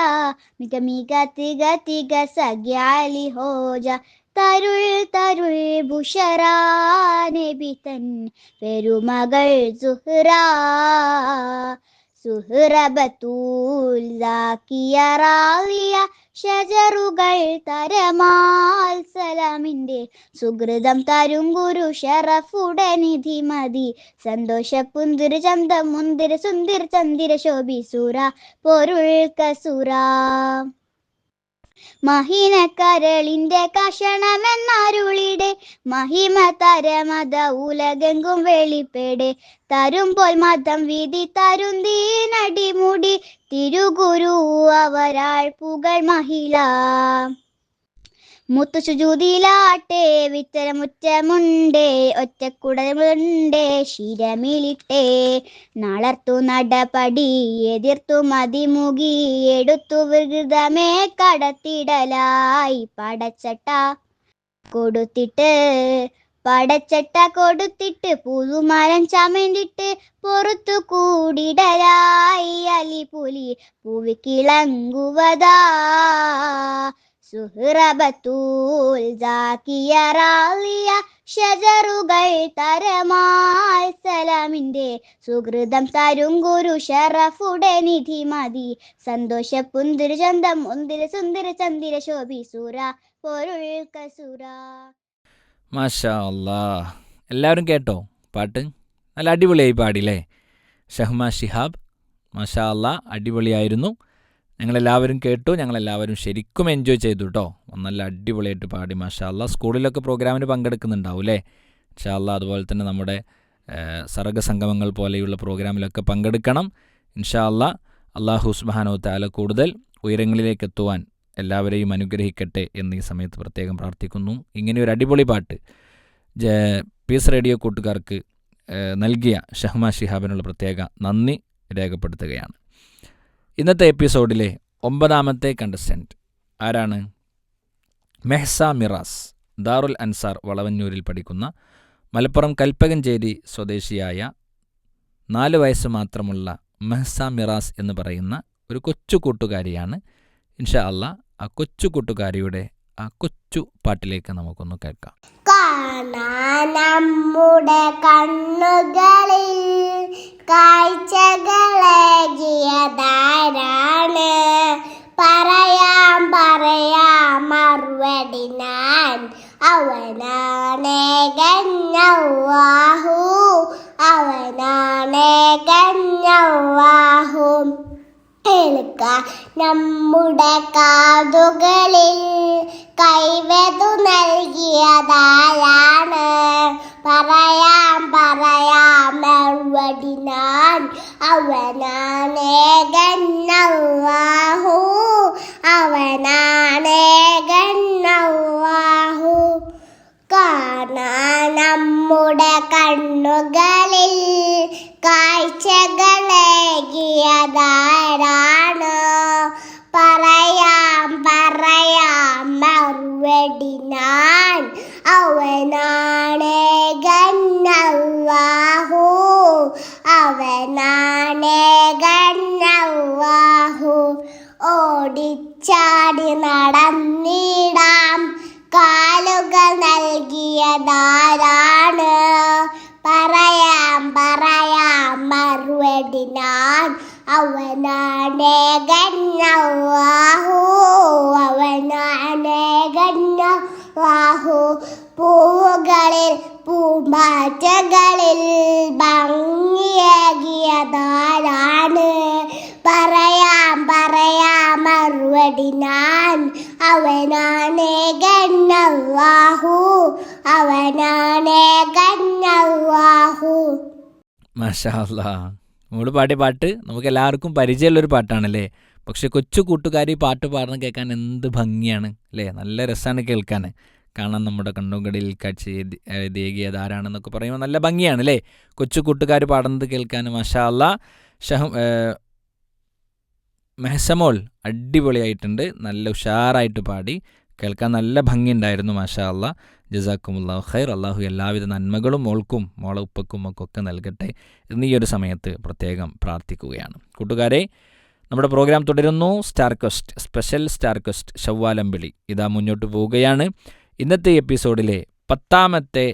മിക മിക തിക തിക സഗ്യാലി ഹോജ തരുൾ തരുൾ ബുഷറ നബി തൻ പെരുമകൾ സുഹ്റ സുഹ്റ ബത്തൂൽ ജാക്കിയ റാളിയ ഷജറുകൾ തരമാൽ സലാമിൻ്റെ സുഹൃതം തരും ഗുരു ഷറഫുടെ നിധി മതി സന്തോഷ പുന്തിര് ചന്തം മുന്തിര സുന്ദര ചന്ദിര ശോഭി സൂര പൊരുൾ കസുര മഹിനക്കരളിന്റെ കഷണമെന്നരുളിടെ മഹിമ തരമത ഉലകെങ്കും വെളിപ്പെടെ തരുമ്പോൾ മതം വിധി മുത്തു സുജൂദിലാട്ടെ വിത്തരമുറ്റമുണ്ടേ ഒറ്റക്കുടമുണ്ടേ ശിരമിലിട്ടേ നളർത്തു നടപടി എതിർത്തു മതിമുകി എടുത്തു വികൃതമേ കടത്തിടലായി പടച്ചട്ട കൊടുത്തിട്ട് പുതുമരം ചമണ്ടിട്ട് പുറത്തു കൂടിടലായി അലിപുലി പൂവിക്കിളങ്ങുവതാ സുഹ്റബത്തൂൽ ജാക്കിയ റാളിയ ഷജറുകൾ തരമാൽ സലാമിന്റെ സുഹൃതം തരും ഗുരു ഷറഫുടെ നിധി മതി സന്തോഷ പുന്തിര ചന്തം ഒന്തിര സുന്ദര ചന്ദിര ശോഭി സൂര പൊരുൾ കസുര. മാഷാ അല്ലാ, എല്ലാവരും കേട്ടോ പാട്ട്? നല്ല അടിപൊളിയായി പാടില്ലേ ഷഹ്മ ഷിഹാബ്? മാഷാ അല്ലാ, അടിപൊളിയായിരുന്നു. ഞങ്ങളെല്ലാവരും കേട്ടു, ഞങ്ങളെല്ലാവരും ശരിക്കും എൻജോയ് ചെയ്തു കേട്ടോ. നല്ല അടിപൊളിയായിട്ട് പാടി മാഷാ അല്ലാ. സ്കൂളിലൊക്കെ പ്രോഗ്രാമിന് പങ്കെടുക്കുന്നുണ്ടാവും അല്ലേ? മാഷാ അല്ലാ. അതുപോലെ തന്നെ നമ്മുടെ സർഗസംഗമങ്ങൾ പോലെയുള്ള പ്രോഗ്രാമിലൊക്കെ പങ്കെടുക്കണം ഇൻഷാ അല്ലാ. അല്ലാഹു സുബ്ഹാനഹു വ തആല കൂടുതൽ ഉയരങ്ങളിലേക്ക് എത്തുവാൻ എല്ലാവരെയും അനുഗ്രഹിക്കട്ടെ എന്ന് ഈ സമയത്ത് പ്രത്യേകം പ്രാർത്ഥിക്കുന്നു. ഇങ്ങനെ ഒരു അടിപൊളി പാട്ട് പീസ് റേഡിയോ കൂട്ടുകാർക്ക് നൽകിയ ഷഹ്മ ഷിഹാബിനുള്ള പ്രത്യേക നന്ദി രേഖപ്പെടുത്തുകയാണ്. ഇന്നത്തെ എപ്പിസോഡിലെ 9ാമത്തെ കണ്ടസ്റ്റൻറ്റ് ആരാണ്? മെഹ്സ മിറാസ്, ദാറുൽ അൻസാർ വളവന്നൂരിൽ പഠിക്കുന്ന മലപ്പുറം കൽപ്പകഞ്ചേരി സ്വദേശിയായ 4 വയസ്സ് മാത്രമുള്ള മെഹ്സ മിറാസ് എന്ന് പറയുന്ന ഒരു കൊച്ചു കൂട്ടുകാരിയാണ്. ഇൻഷാ അല്ലാ, ആ കൊച്ചു കൂട്ടുകാരിയുടെ ആ കൊച്ചു പാട്ടിലേക്ക് നമുക്കൊന്ന് കേൾക്കാം. നമ്മുടെ കണ്ണുകളിൽ കാഴ്ചകളേകിയതാരാണ്? പറയാം മറുപടി ഞാൻ. അവനാണ് ഗന്നല്ലാഹു, അവനാണ് ഗന്നല്ലാഹു. നമ്മുടെ കാതുകളിൽ കൈവതു നൽകിയതായാണ്? പറയാം മറുപടി ഞാൻ. അവനാണ് ഗന്നല്ലാഹു, അവനാണ് ഗന്നല്ലാഹു. കാണാൻ നമ്മുടെ കണ്ണുകളിൽ കാഴ്ചകളേകിയതാരാണ്? പറയാം മറുപടി ഞാൻ. അവനാണ് ഗന്നല്ലാഹു, അവനാണ് ഗന്നല്ലാഹു. ഓടിച്ചാടി നടന്നിടാം കാലുകൾ നൽകിയതാരാണ്? പറയാം മറുപടി ഞാൻ. അവനാണ് ഗന്നല്ലാഹു, അവനാണ് ഗന്നല്ലാഹു. പൂവുകളിൽ പൂമ്പാറ്റകളിൽ ഭംഗിയേകിയതാരാണ്? പറയാം മറുപടി ഞാൻ. അവനാണ് ഗന്നല്ലാഹു, അവനാണ് ഗന്നല്ലാഹു. മാഷാ അല്ലാ, നമ്മൾ പാടിയ പാട്ട് നമുക്ക് എല്ലാവർക്കും പരിചയമുള്ളൊരു പാട്ടാണല്ലേ. പക്ഷെ കൊച്ചു കൂട്ടുകാരി പാട്ട് പാടുന്ന കേൾക്കാൻ എന്ത് ഭംഗിയാണ് അല്ലേ? നല്ല രസമാണ് കേൾക്കാൻ. കാണാൻ നമ്മുടെ കണ്ണുകളിൽ കാഴ്ച ദേകിയതാരാണെന്നൊക്കെ പറയുമ്പോൾ നല്ല ഭംഗിയാണ് അല്ലേ കൊച്ചു കൂട്ടുകാർ പാടുന്നത് കേൾക്കാൻ. മാഷാ അല്ലാ. മെഹ്സമോൾ അടിപൊളിയായിട്ടുണ്ട്, നല്ല ഉഷാറായിട്ട് പാടി, കേൾക്കാൻ നല്ല ഭംഗിയുണ്ടായിരുന്നു. മാഷാ അല്ലാ. ജസാക്കുമുല്ലാഹു ഖൈർ. അള്ളാഹു എല്ലാവിധ നന്മകളും മോൾക്കും മോളെ ഉപ്പക്കും ഒക്കെ നൽകട്ടെ എന്ന് ഈ ഒരു സമയത്ത് പ്രത്യേകം പ്രാർത്ഥിക്കുകയാണ്. കൂട്ടുകാരെ, നമ്മുടെ പ്രോഗ്രാം തുടരുന്നു. Star quest, special star quest ശവ്വാലമ്പിളി ഇതാ മുന്നോട്ട് പോവുകയാണ്. ഇന്നത്തെ എപ്പിസോഡിലെ 10ാമത്തെ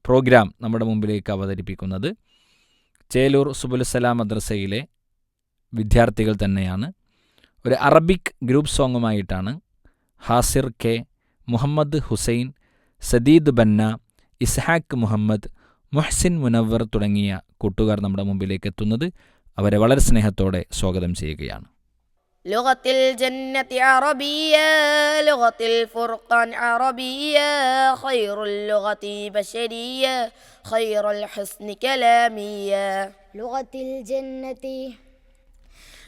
പ്രോഗ്രാം നമ്മുടെ മുമ്പിലേക്ക് അവതരിപ്പിക്കുന്നത് ചേലൂർ സുബുലുസലാം മദ്രസയിലെ വിദ്യാർത്ഥികൾ തന്നെയാണ്. ഒരു അറബിക് ഗ്രൂപ്പ് സോങ്ങുമായിട്ടാണ് ഹാസിർ കെ, മുഹമ്മദ് ഹുസൈൻ, സദീദ് ബന്ന, ഇസ്ഹാഖ് മുഹമ്മദ്, മുഹ്സിൻ മുനവർ തുടങ്ങിയ കൂട്ടുകാർ നമ്മുടെ മുമ്പിലേക്ക് എത്തുന്നത്. അവരെ വളരെ സ്നേഹത്തോടെ സ്വാഗതം ചെയ്യുകയാണ്. لغة الجنة عربية، لغة الفرقان عربية، خير اللغة بشرية، خير الحسن كلامية. لغة الجنة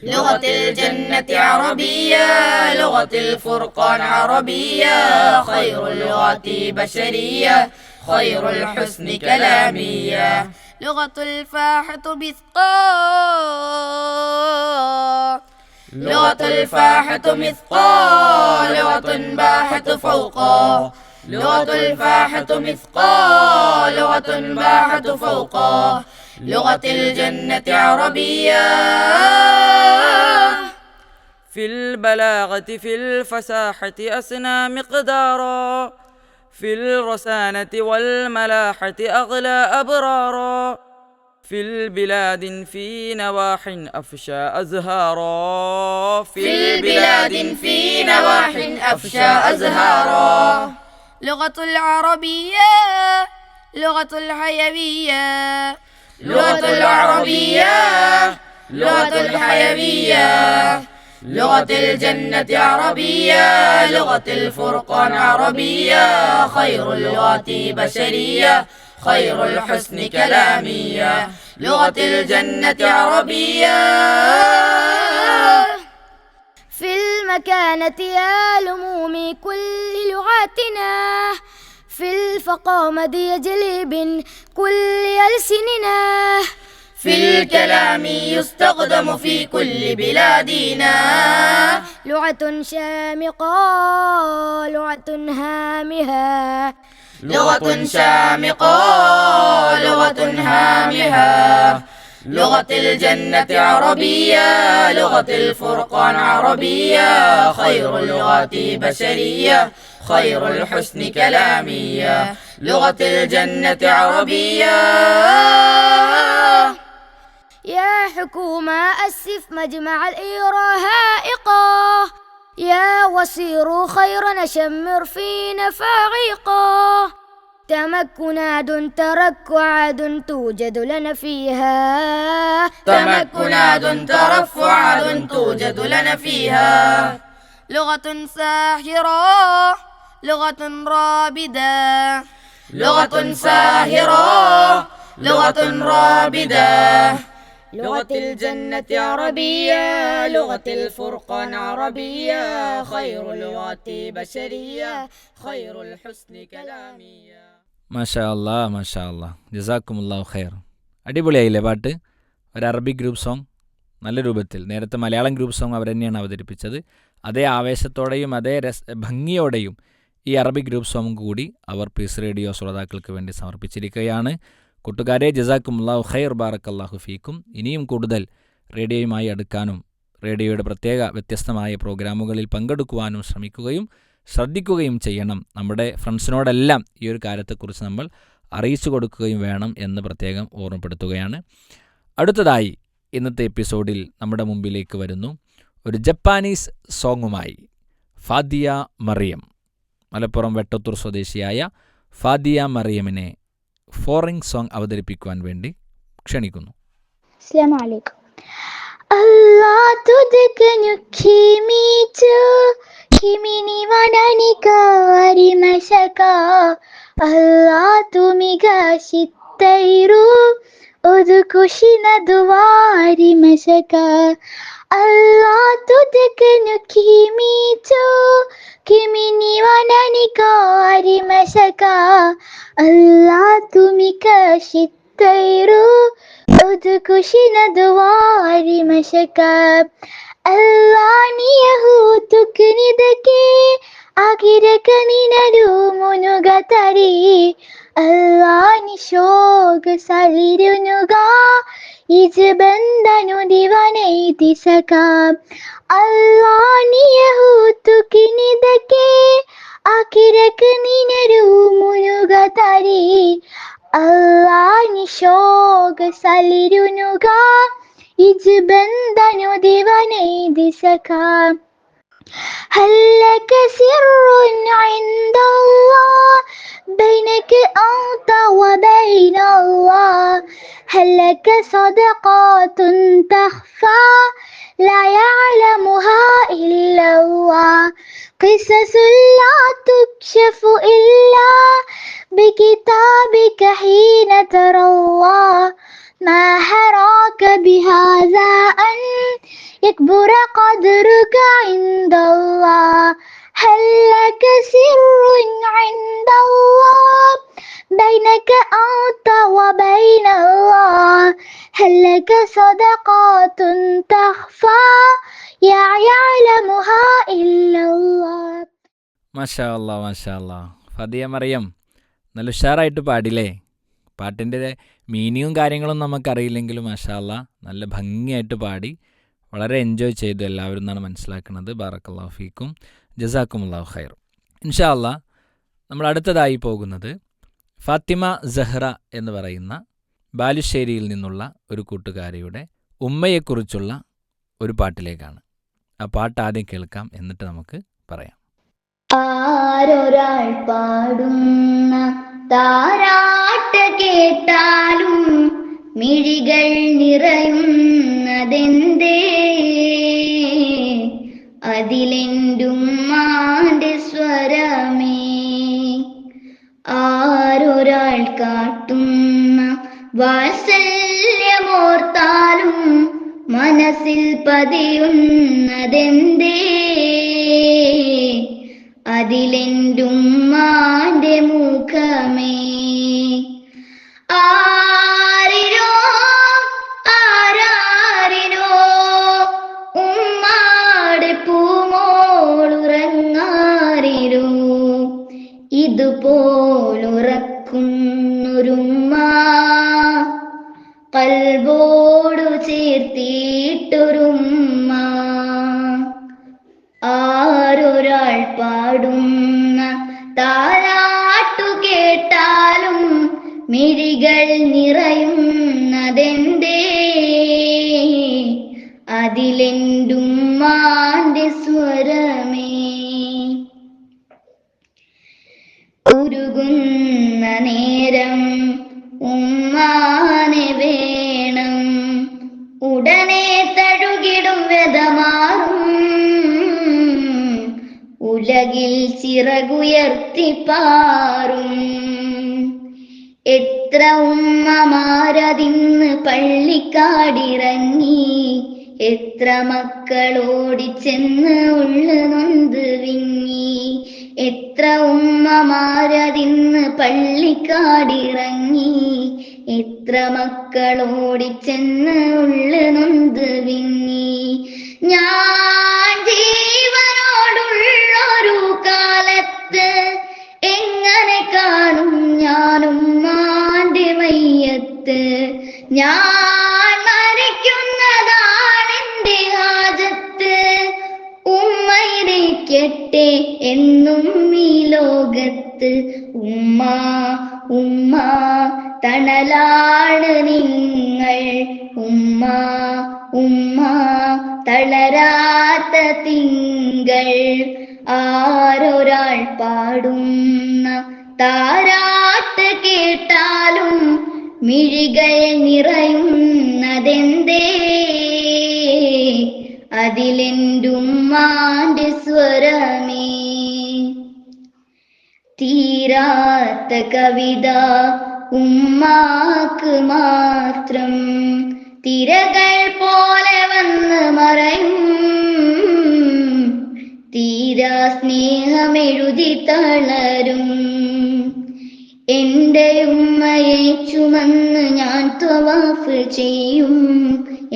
لغة الجنة عربية لغة الفرقان عربية خير اللغات بشرية خير الحسن كلامية لغة الفاحة مثقال لغة الفاحة مثقال لغة باحة فوقا لغة الفاحة مثقال لغة باحة فوقا لغة الجنة عربية في البلاغة في الفساحة أسنى مقدارا في الرسانة والملاحة أغلى أبرارا في البلاد في نواح أفشى أزهارا في البلاد في نواح أفشى أزهارا لغة العربية لغة الحيوية لغة العربية لغة الحيوية لغة الجنة عربية لغة الفرقان عربية خير اللغات بشرية خير الحسن كلامية لغة الجنة عربية في المكانة يا لموم كل لغاتنا في الفقامة يجلب كل ألسننا في الكلام يستخدم في كل بلادنا لغة شامقة لغة هامها لغة شامقة لغة هامها لغة الجنة عربية لغة الفرقان عربية خير اللغات بشرية خير الحسن كلامية لغة الجنة عربية يا حكومة أسف مجمع الإرهائقة يا وصير خيرا شمر فينا فاغيقا تمكنات تركعات توجد لنا فيها تمكنات ترفعات توجد لنا فيها لغة ساحرة لغة رابدة لغة ساهرة لغة رابدة لغة الجنة عربية لغة الفرقان عربية خير اللغات بشرية خير الحسن كلامية മാഷാ അല്ലാ മാഷാ അല്ലാ ജസാക്കുമുല്ലാഹു ഖൈർ. അടിപൊളിയായില്ലേ പാട്ട്? ഒരു അറബിക് ഗ്രൂപ്പ് സോങ് നല്ല രൂപത്തിൽ. നേരത്തെ മലയാളം ഗ്രൂപ്പ് സോങ് അവർ തന്നെയാണ് അവതരിപ്പിച്ചത്. അതേ ആവേശത്തോടെയും അതേ ഭംഗിയോടെയും ഈ അറബിക് ഗ്രൂപ്പ് സോങ് കൂടി അവർ പീസ് റേഡിയോ ശ്രോതാക്കൾക്ക് വേണ്ടി സമർപ്പിച്ചിരിക്കുകയാണ്. കൂട്ടുകാരെ ജസാക്കുമുല്ലാഹു ഖൈർ, ബാറക്കല്ലാഹു ഫീക്കും. ഇനിയും കൂടുതൽ റേഡിയോയുമായി അടുക്കാനും റേഡിയോയുടെ പ്രത്യേക വ്യത്യസ്തമായ പ്രോഗ്രാമുകളിൽ പങ്കെടുക്കുവാനും ശ്രമിക്കുകയും ശ്രദ്ധിക്കുകയും ചെയ്യണം. നമ്മുടെ ഫ്രണ്ട്സിനോടെല്ലാം ഈ ഒരു കാര്യത്തെക്കുറിച്ച് നമ്മൾ അറിയിച്ചു കൊടുക്കുകയും വേണം എന്ന് പ്രത്യേകം ഓർമ്മപ്പെടുത്തുകയാണ്. അടുത്തതായി ഇന്നത്തെ എപ്പിസോഡിൽ നമ്മുടെ മുമ്പിലേക്ക് വരുന്നു ഒരു ജപ്പാനീസ് സോങ്ങുമായി ഫാദിയ മറിയം. മലപ്പുറം വെട്ടത്തൂർ സ്വദേശിയായ ഫാദിയ മറിയമിനെ ഫോറിംഗ് സോങ് അവതരിപ്പിക്കുവാൻ വേണ്ടി ക്ഷണിക്കുന്നു. അസ്സലാമു അലൈക്കും. Allah tuduknu kimichu kimi ni wanani ka arimashaka Allah tumiga shittairu udukushina duwari mashaka Allah tuduknu kimichu kimi ni wanani ka arimashaka Allah tumiga shittairu udukushina duwari mashaka Allah niyahu tuknidake agiraka ninaru monogatari Allah ni shoga salirunuga izbandanu divane tisaka Allah niyahu tuknidake agiraka ninaru monogatari Allah ni shoga salirunuga izbandanu divane disaka هل لك سر عند الله بينك أنت وبين الله هل لك صدقات تخفى لا يعلمها إلا الله قصص لا تكشف إلا بكتابك حين ترى الله ما حراك بهذا أن يكبر قدرك عند الله هل لك سر عند الله بينك أنت وبين الله هل لك صدقات تخفى يعلمها إلا الله. മാഷാ അല്ലാ മാഷാ അല്ലാ. ഫദിയ മറിയം നല്ല ഉഷാറായിട്ട് പാടില്ലേ. പാട്ടിൻ്റെ മീനിങ്ങും കാര്യങ്ങളും നമുക്കറിയില്ലെങ്കിലും മാഷാ അല്ലാ നല്ല ഭംഗിയായിട്ട് പാടി വളരെ എൻജോയ് ചെയ്തു എല്ലാവരും എന്നാണ് മനസ്സിലാക്കുന്നത്. ബാറക്കല്ലാഹു ഫീക്കും, ജസാക്കുമുല്ലാഹു ഖൈർ. ഇൻഷാ അല്ലാ നമ്മൾ അടുത്തതായി പോകുന്നത് ഫാത്തിമ സഹ്റ എന്ന് പറയുന്ന ബാലുശ്ശേരിയിൽ നിന്നുള്ള ഒരു കൂട്ടുകാരിയുടെ ഉമ്മയെക്കുറിച്ചുള്ള ഒരു പാട്ടിലേക്കാണ്. ആ പാട്ട് ആദ്യം കേൾക്കാം, എന്നിട്ട് നമുക്ക് പറയാം. ആരൊരാൾ പാടുന്ന താരാട്ട് കേട്ടാലും മിഴികൾ നിറയുന്നതെന്തേ അതിലെന്റുമ്മാന്റെ സ്വരമേ ആരൊരാൾ കാട്ടുന്ന വാത്സല്യമോർത്താലും മനസ്സിൽ പതിയുന്നതെന്തേ അതിലെന്റുമ്മാന്റെ മുഖമേ ആരിരോ ആരാരിരോ ഉമ്മാടെ പൂമോളുറങ്ങാരിരോ ഇതുപോലുറക്കുന്നൊരുമ്മ കൽബോടു ചേർത്തിട്ടൊരുമ്മ ആരൊരാൾ പാടുന്ന താരാട്ടു കേട്ടാലും മിഴികൾ നിറയുന്നതെന്തേ അതിലെന്റുമ്മാന്റെ സ്വരമേ ഉരുകുന്ന നേരം ഉമ്മാനെ വേണം ഉടനെ തഴുകിടും വ്യതമാറും ഉലകിൽ ചിറകുയർത്തിപ്പാറും എത്ര ഉമ്മമാരതിന്ന് പള്ളിക്കാടിറങ്ങി എത്ര മക്കളോടിച്ചെന്ന് ഉള്ളു നൊന്ത് വിങ്ങി എത്ര ഉമ്മമാരതിന്ന് പള്ളിക്കാടിറങ്ങി എത്ര മക്കളോടിച്ചെന്ന് ഉള്ളു നൊന്ത് വിങ്ങി ഞാൻ ജീവനോടുള്ളൊരു കാലത്ത് എങ്ങനെ കാണും ഞാനുമ്മാന്റെ മയ്യത്ത് ഞാൻ മരിക്കുന്നതാണെന്റെ ഹാജത്ത് ഉമ്മയിരിക്കട്ടെ എന്നും ഈ ലോകത്ത് ഉമ്മ ഉമ്മ തണലാണ് നിങ്ങൾ ഉമ്മ ഉമ്മ തളരാത്ത തിങ്കൾ ആരൊരാൾ പാടുന്ന താരാട്ട് കേട്ടാലും മിഴികൾ നിറയുന്നതെന്തേ അതിലെന്റുമ്മാന്റെ സ്വരമേ തീരാത്ത കവിത ഉമ്മാക്ക് മാത്രം തിരകൾ പോലെ വന്ന് മറയും തീരാ സ്നേഹമെഴുതി തളരും എന്റെ ഉമ്മയെ ചുമന്ന് ഞാൻ ത്വവാഫ് ചെയ്യും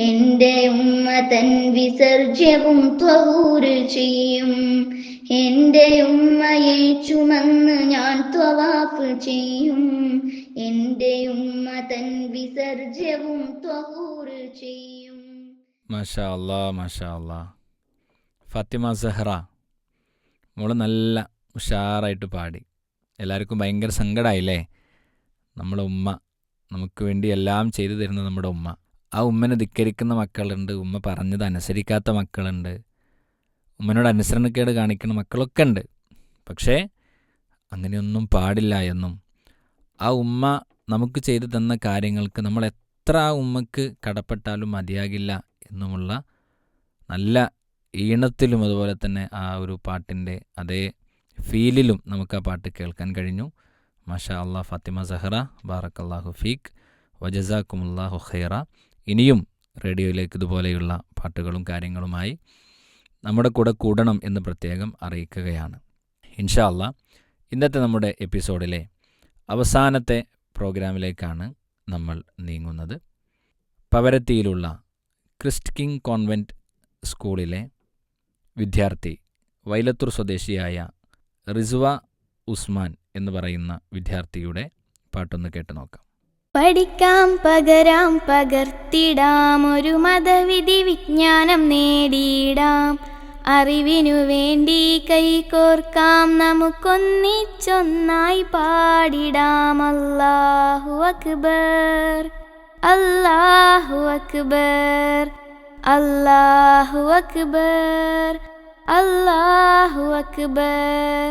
എന്റെ ഉമ്മ തൻ വിസർജ്യവും ത്വഹൂറ് ചെയ്യും എന്റെ ഉമ്മയെ ചുമന്ന് ഞാൻ ത്വവാഫ് ചെയ്യും എന്റെ ഉമ്മ തൻ വിസർജ്യവും ത്വഹൂറ് ചെയ്യും. മാഷാ അല്ലാ മാഷാ അല്ലാ. ഫാത്തിമ സഹ്റ മോള് നല്ല ഉഷാറായിട്ട് പാടി. എല്ലാവർക്കും ഭയങ്കര സങ്കടമായില്ലേ. നമ്മുടെ ഉമ്മ നമുക്ക് വേണ്ടി എല്ലാം ചെയ്തു തരുന്ന നമ്മുടെ ഉമ്മ. ആ ഉമ്മനെ ധിക്കരിക്കുന്ന മക്കളുണ്ട്, ഉമ്മ പറഞ്ഞത് അനുസരിക്കാത്ത മക്കളുണ്ട്, ഉമ്മനോട് അനുസരണക്കേട് കാണിക്കുന്ന മക്കളൊക്കെ ഉണ്ട്. പക്ഷേ അങ്ങനെയൊന്നും പാടില്ല എന്നും ആ ഉമ്മ നമുക്ക് ചെയ്തു തന്ന കാര്യങ്ങൾക്ക് നമ്മൾ എത്ര ആ ഉമ്മക്ക് കടപ്പെട്ടാലും മതിയാകില്ല എന്നുമുള്ള നല്ല ഈണത്തിലും അതുപോലെ തന്നെ ആ ഒരു പാട്ടിൻ്റെ അതേ ഫീലിലും നമുക്ക് ആ പാട്ട് കേൾക്കാൻ കഴിഞ്ഞു. മാഷാ അല്ലാ. ഫാത്തിമ സഹ്റ ബാറക്കല്ലാഹു ഫീക്ക് വജസാക്കുമുല്ലാഹു ഖൈറ. ഇനിയും റേഡിയോയിലേക്ക് ഇതുപോലെയുള്ള പാട്ടുകളും കാര്യങ്ങളുമായി നമ്മുടെ കൂടെ കൂടണം എന്ന് പ്രത്യേകം അറിയിക്കുകയാണ്. ഇൻഷാ അല്ലാഹ് ഇന്നത്തെ നമ്മുടെ എപ്പിസോഡിലെ അവസാനത്തെ പ്രോഗ്രാമിലേക്കാണ് നമ്മൾ നീങ്ങുന്നത്. പവരത്തിയിലുള്ള ക്രിസ്റ്റ് കിങ് കോൺവെൻറ്റ് സ്കൂളിലെ വിദ്യാർത്ഥി വൈലത്തൂർ സ്വദേശിയായ റിസ്വ ഉസ്മാൻ എന്ന് പറയുന്ന വിദ്യാർത്ഥിയുടെ പാട്ടൊന്ന് കേട്ട് നോക്കാം. പഠിക്കാം, പകരാം, പകർത്തിടാം, ഒരു മതവിധി വിജ്ഞാനം നേടിയിടാം. അറിവിനു വേണ്ടി കൈകോർക്കാം, നമുക്കൊന്നിച്ചൊന്നായി പാടിടാം. അല്ലാഹു അക്ബർ, അല്ലാഹു അക്ബർ, അല്ലാഹു അക്ബർ, അല്ലാഹു അക്ബർ.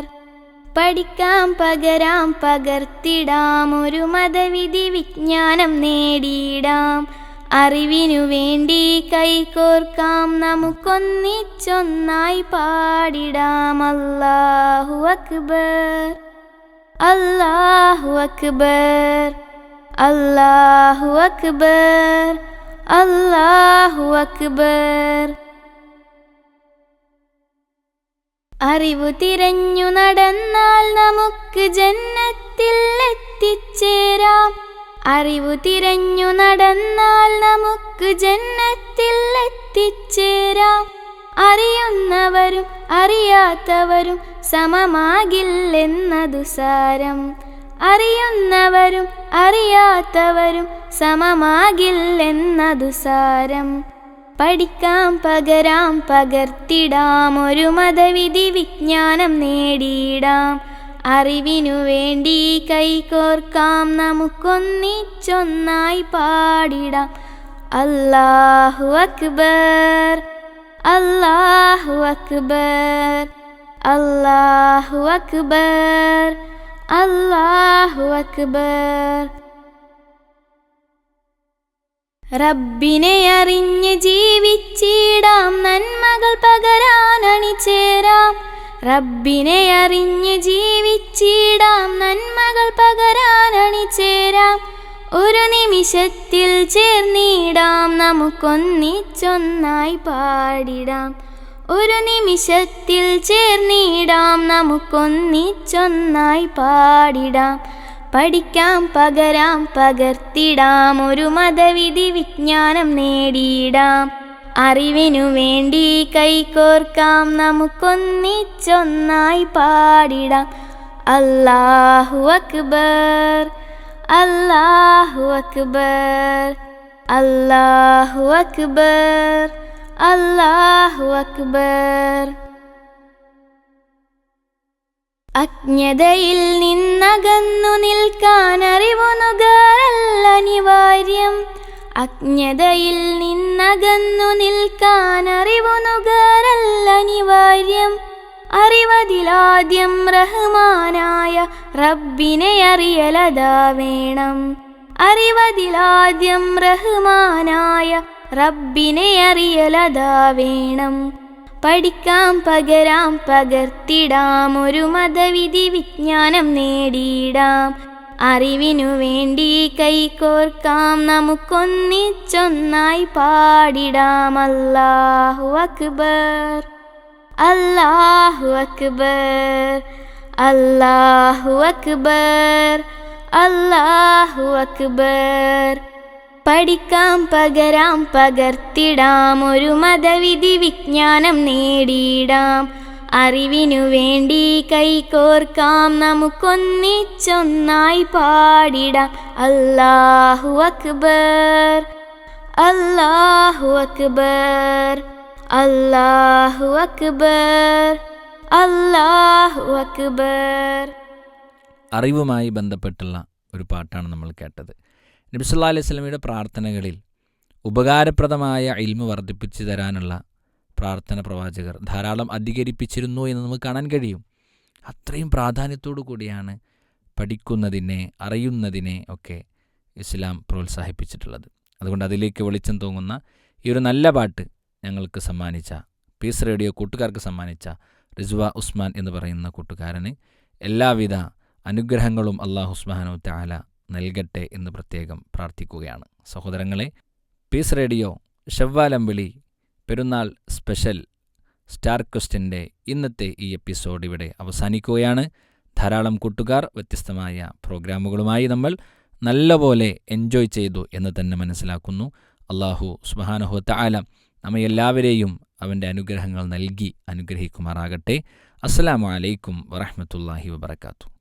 പഠിക്കാം, പകരാം, പകർത്തിടാം, ഒരു മതവിധി വിജ്ഞാനം നേടിയിടാം. അറിവിനു വേണ്ടി കൈകോർക്കാം, നമുക്കൊന്നിച്ചൊന്നായി പാടിടാം. അല്ലാഹു അക്ബർ, അല്ലാഹു അക്ബർ, അല്ലാഹു അക്ബർ, അല്ലാഹു അക്ബർ. അറിവു തിരഞ്ഞു നടന്നാൽ നമുക്ക് ജന്നത്തിൽ എത്തിച്ചേരാം. അറിവു തിരഞ്ഞു നടന്നാൽ നമുക്ക് ജന്നത്തിൽ എത്തിച്ചേരാം. അറിയുന്നവരും അറിയാത്തവരും സമമാകില്ലെന്നതു സാരം. അറിയുന്നവരും അറിയാത്തവരും സമമാകില്ലെന്നതു സാരം. പഠിക്കാം, പകരാം, പകർത്തിടാം, ഒരു മതവിധി വിജ്ഞാനം നേടിയിടാം. അറിവിനു വേണ്ടി കൈകോർക്കാം, നമുക്കൊന്നിച്ചൊന്നായി പാടിടാം. അല്ലാഹു അക്ബർ, അല്ലാഹു അക്ബർ, അല്ലാഹു അക്ബർ, അല്ലാഹു അക്ബർ. റബ്ബിനെ അറിഞ്ഞ് ജീവിച്ചിടാം, നന്മകൾ പകരാനണിചേരാം. റബ്ബിനെ അറിഞ്ഞ് ജീവിച്ചിടാം, നന്മകൾ പകരാനണിചേരാം. ഒരു നിമിഷത്തിൽ ചേർന്നിടാം, നമുക്കൊന്നിച്ചൊന്നായി പാടിടാം. ഒരു നിമിഷത്തിൽ ചേർന്നിടാം, നമുക്കൊന്നിച്ചൊന്നായി പാടിടാം. പഠിക്കാം, പകരാം, പകർത്തിടാം, ഒരു മതവിധി വിജ്ഞാനം നേടിയിടാം. അറിവിനു വേണ്ടി കൈകോർക്കാം, നമുക്കൊന്നിച്ചൊന്നായി പാടിടാം. അല്ലാഹു അക്ബർ, അല്ലാഹു അക്ബർ, അല്ലാഹു അക്ബർ, അല്ലാഹു അക്ബർ. അജ്ഞതയിൽ നിന്നകന്നു നിൽക്കാൻ അറിവു നുകരൽ അനിവാര്യം. അജ്ഞതയിൽ നിന്നകന്നു നിൽക്കാൻ അറിവു നുകരൽ അനിവാര്യം. അറിവതിലാദ്യം റഹ്മാനായ റബ്ബിനെ അറിയലതാ വേണം. അറിവതിലാദ്യം റഹ്മാനായ റബ്ബിനെ അറിയലതാ വേണം. പഠിക്കാം, പകരാം, പകർത്തിടാം, ഒരു മതവിധി വിജ്ഞാനം നേടിയിടാം. അറിവിനു വേണ്ടി കൈകോർക്കാം, നമുക്കൊന്നിച്ചൊന്നായി പാടിടാം. അല്ലാഹു അക്ബർ, അല്ലാഹു അക്ബർ, അല്ലാഹു അക്ബർ, അല്ലാഹു അക്ബർ. പഠിക്കാം, പകരാം, പകർത്തിടാം, ഒരു മതവിധി വിജ്ഞാനം നേടിയിടാം. അറിവിനു വേണ്ടി കൈകോർക്കാം, നമുക്കൊന്നിച്ചൊന്നായി പാടിടാം. അല്ലാഹു അക്ബർ, അല്ലാഹു അക്ബർ, അല്ലാഹു അക്ബർ, അല്ലാഹു അക്ബർ. അറിവുമായി ബന്ധപ്പെട്ടുള്ള ഒരു പാട്ടാണ് നമ്മൾ കേട്ടത്. നബി സല്ലല്ലാഹു അലൈഹി വസല്ലമയുടെ പ്രാർത്ഥനകളിൽ ഉപകാരപ്രദമായ ഇൽമ് വർദ്ധിപ്പിച്ചു തരാനുള്ള പ്രാർത്ഥന പ്രവാചകർ ധാരാളം അധികരിപ്പിച്ചിരുന്നു എന്ന് നമുക്ക് കാണാൻ കഴിയും. അത്രയും പ്രാധാന്യത്തോടു കൂടിയാണ് പഠിക്കുന്നതിനെ, അറിയുന്നതിനെ ഒക്കെ ഇസ്ലാം പ്രോത്സാഹിപ്പിച്ചിട്ടുള്ളത്. അതുകൊണ്ട് അതിലേക്ക് വെളിച്ചം തൂങ്ങുന്ന ഈ ഒരു നല്ല പാട്ട് ഞങ്ങൾക്ക് സമ്മാനിച്ച, പീസ് റേഡിയോ കൂട്ടുകാർക്ക് സമ്മാനിച്ച റിസ്വ ഉസ്മാൻ എന്ന് പറയുന്ന കൂട്ടുകാരന് എല്ലാവിധ അനുഗ്രഹങ്ങളും അല്ലാഹു സുബ്ഹാനഹു തആല നൽകട്ടെ എന്ന് പ്രത്യേകം പ്രാർത്ഥിക്കുകയാണ്. സഹോദരങ്ങളെ, പീസ് റേഡിയോ ശവ്വാലമ്പിളി പെരുന്നാൾ സ്പെഷ്യൽ സ്റ്റാർ ക്വസ്റ്റ്യൻ്റെ ഇന്നത്തെ ഈ എപ്പിസോഡ് ഇവിടെ അവസാനിക്കുകയാണ്. ധാരാളം കൂട്ടുകാർ വ്യത്യസ്തമായ പ്രോഗ്രാമുകളുമായി നമ്മൾ നല്ലപോലെ എൻജോയ് ചെയ്തു എന്ന് തന്നെ മനസ്സിലാക്കുന്നു. അല്ലാഹു സുബ്ഹാനഹു വതആല നമ്മയെല്ലാവരെയും അവൻ്റെ അനുഗ്രഹങ്ങൾ നൽകി അനുഗ്രഹിക്കുമാറാകട്ടെ. അസ്സലാമു അലൈക്കും വറഹ്മത്തുള്ളാഹി വബറകാതുഹു.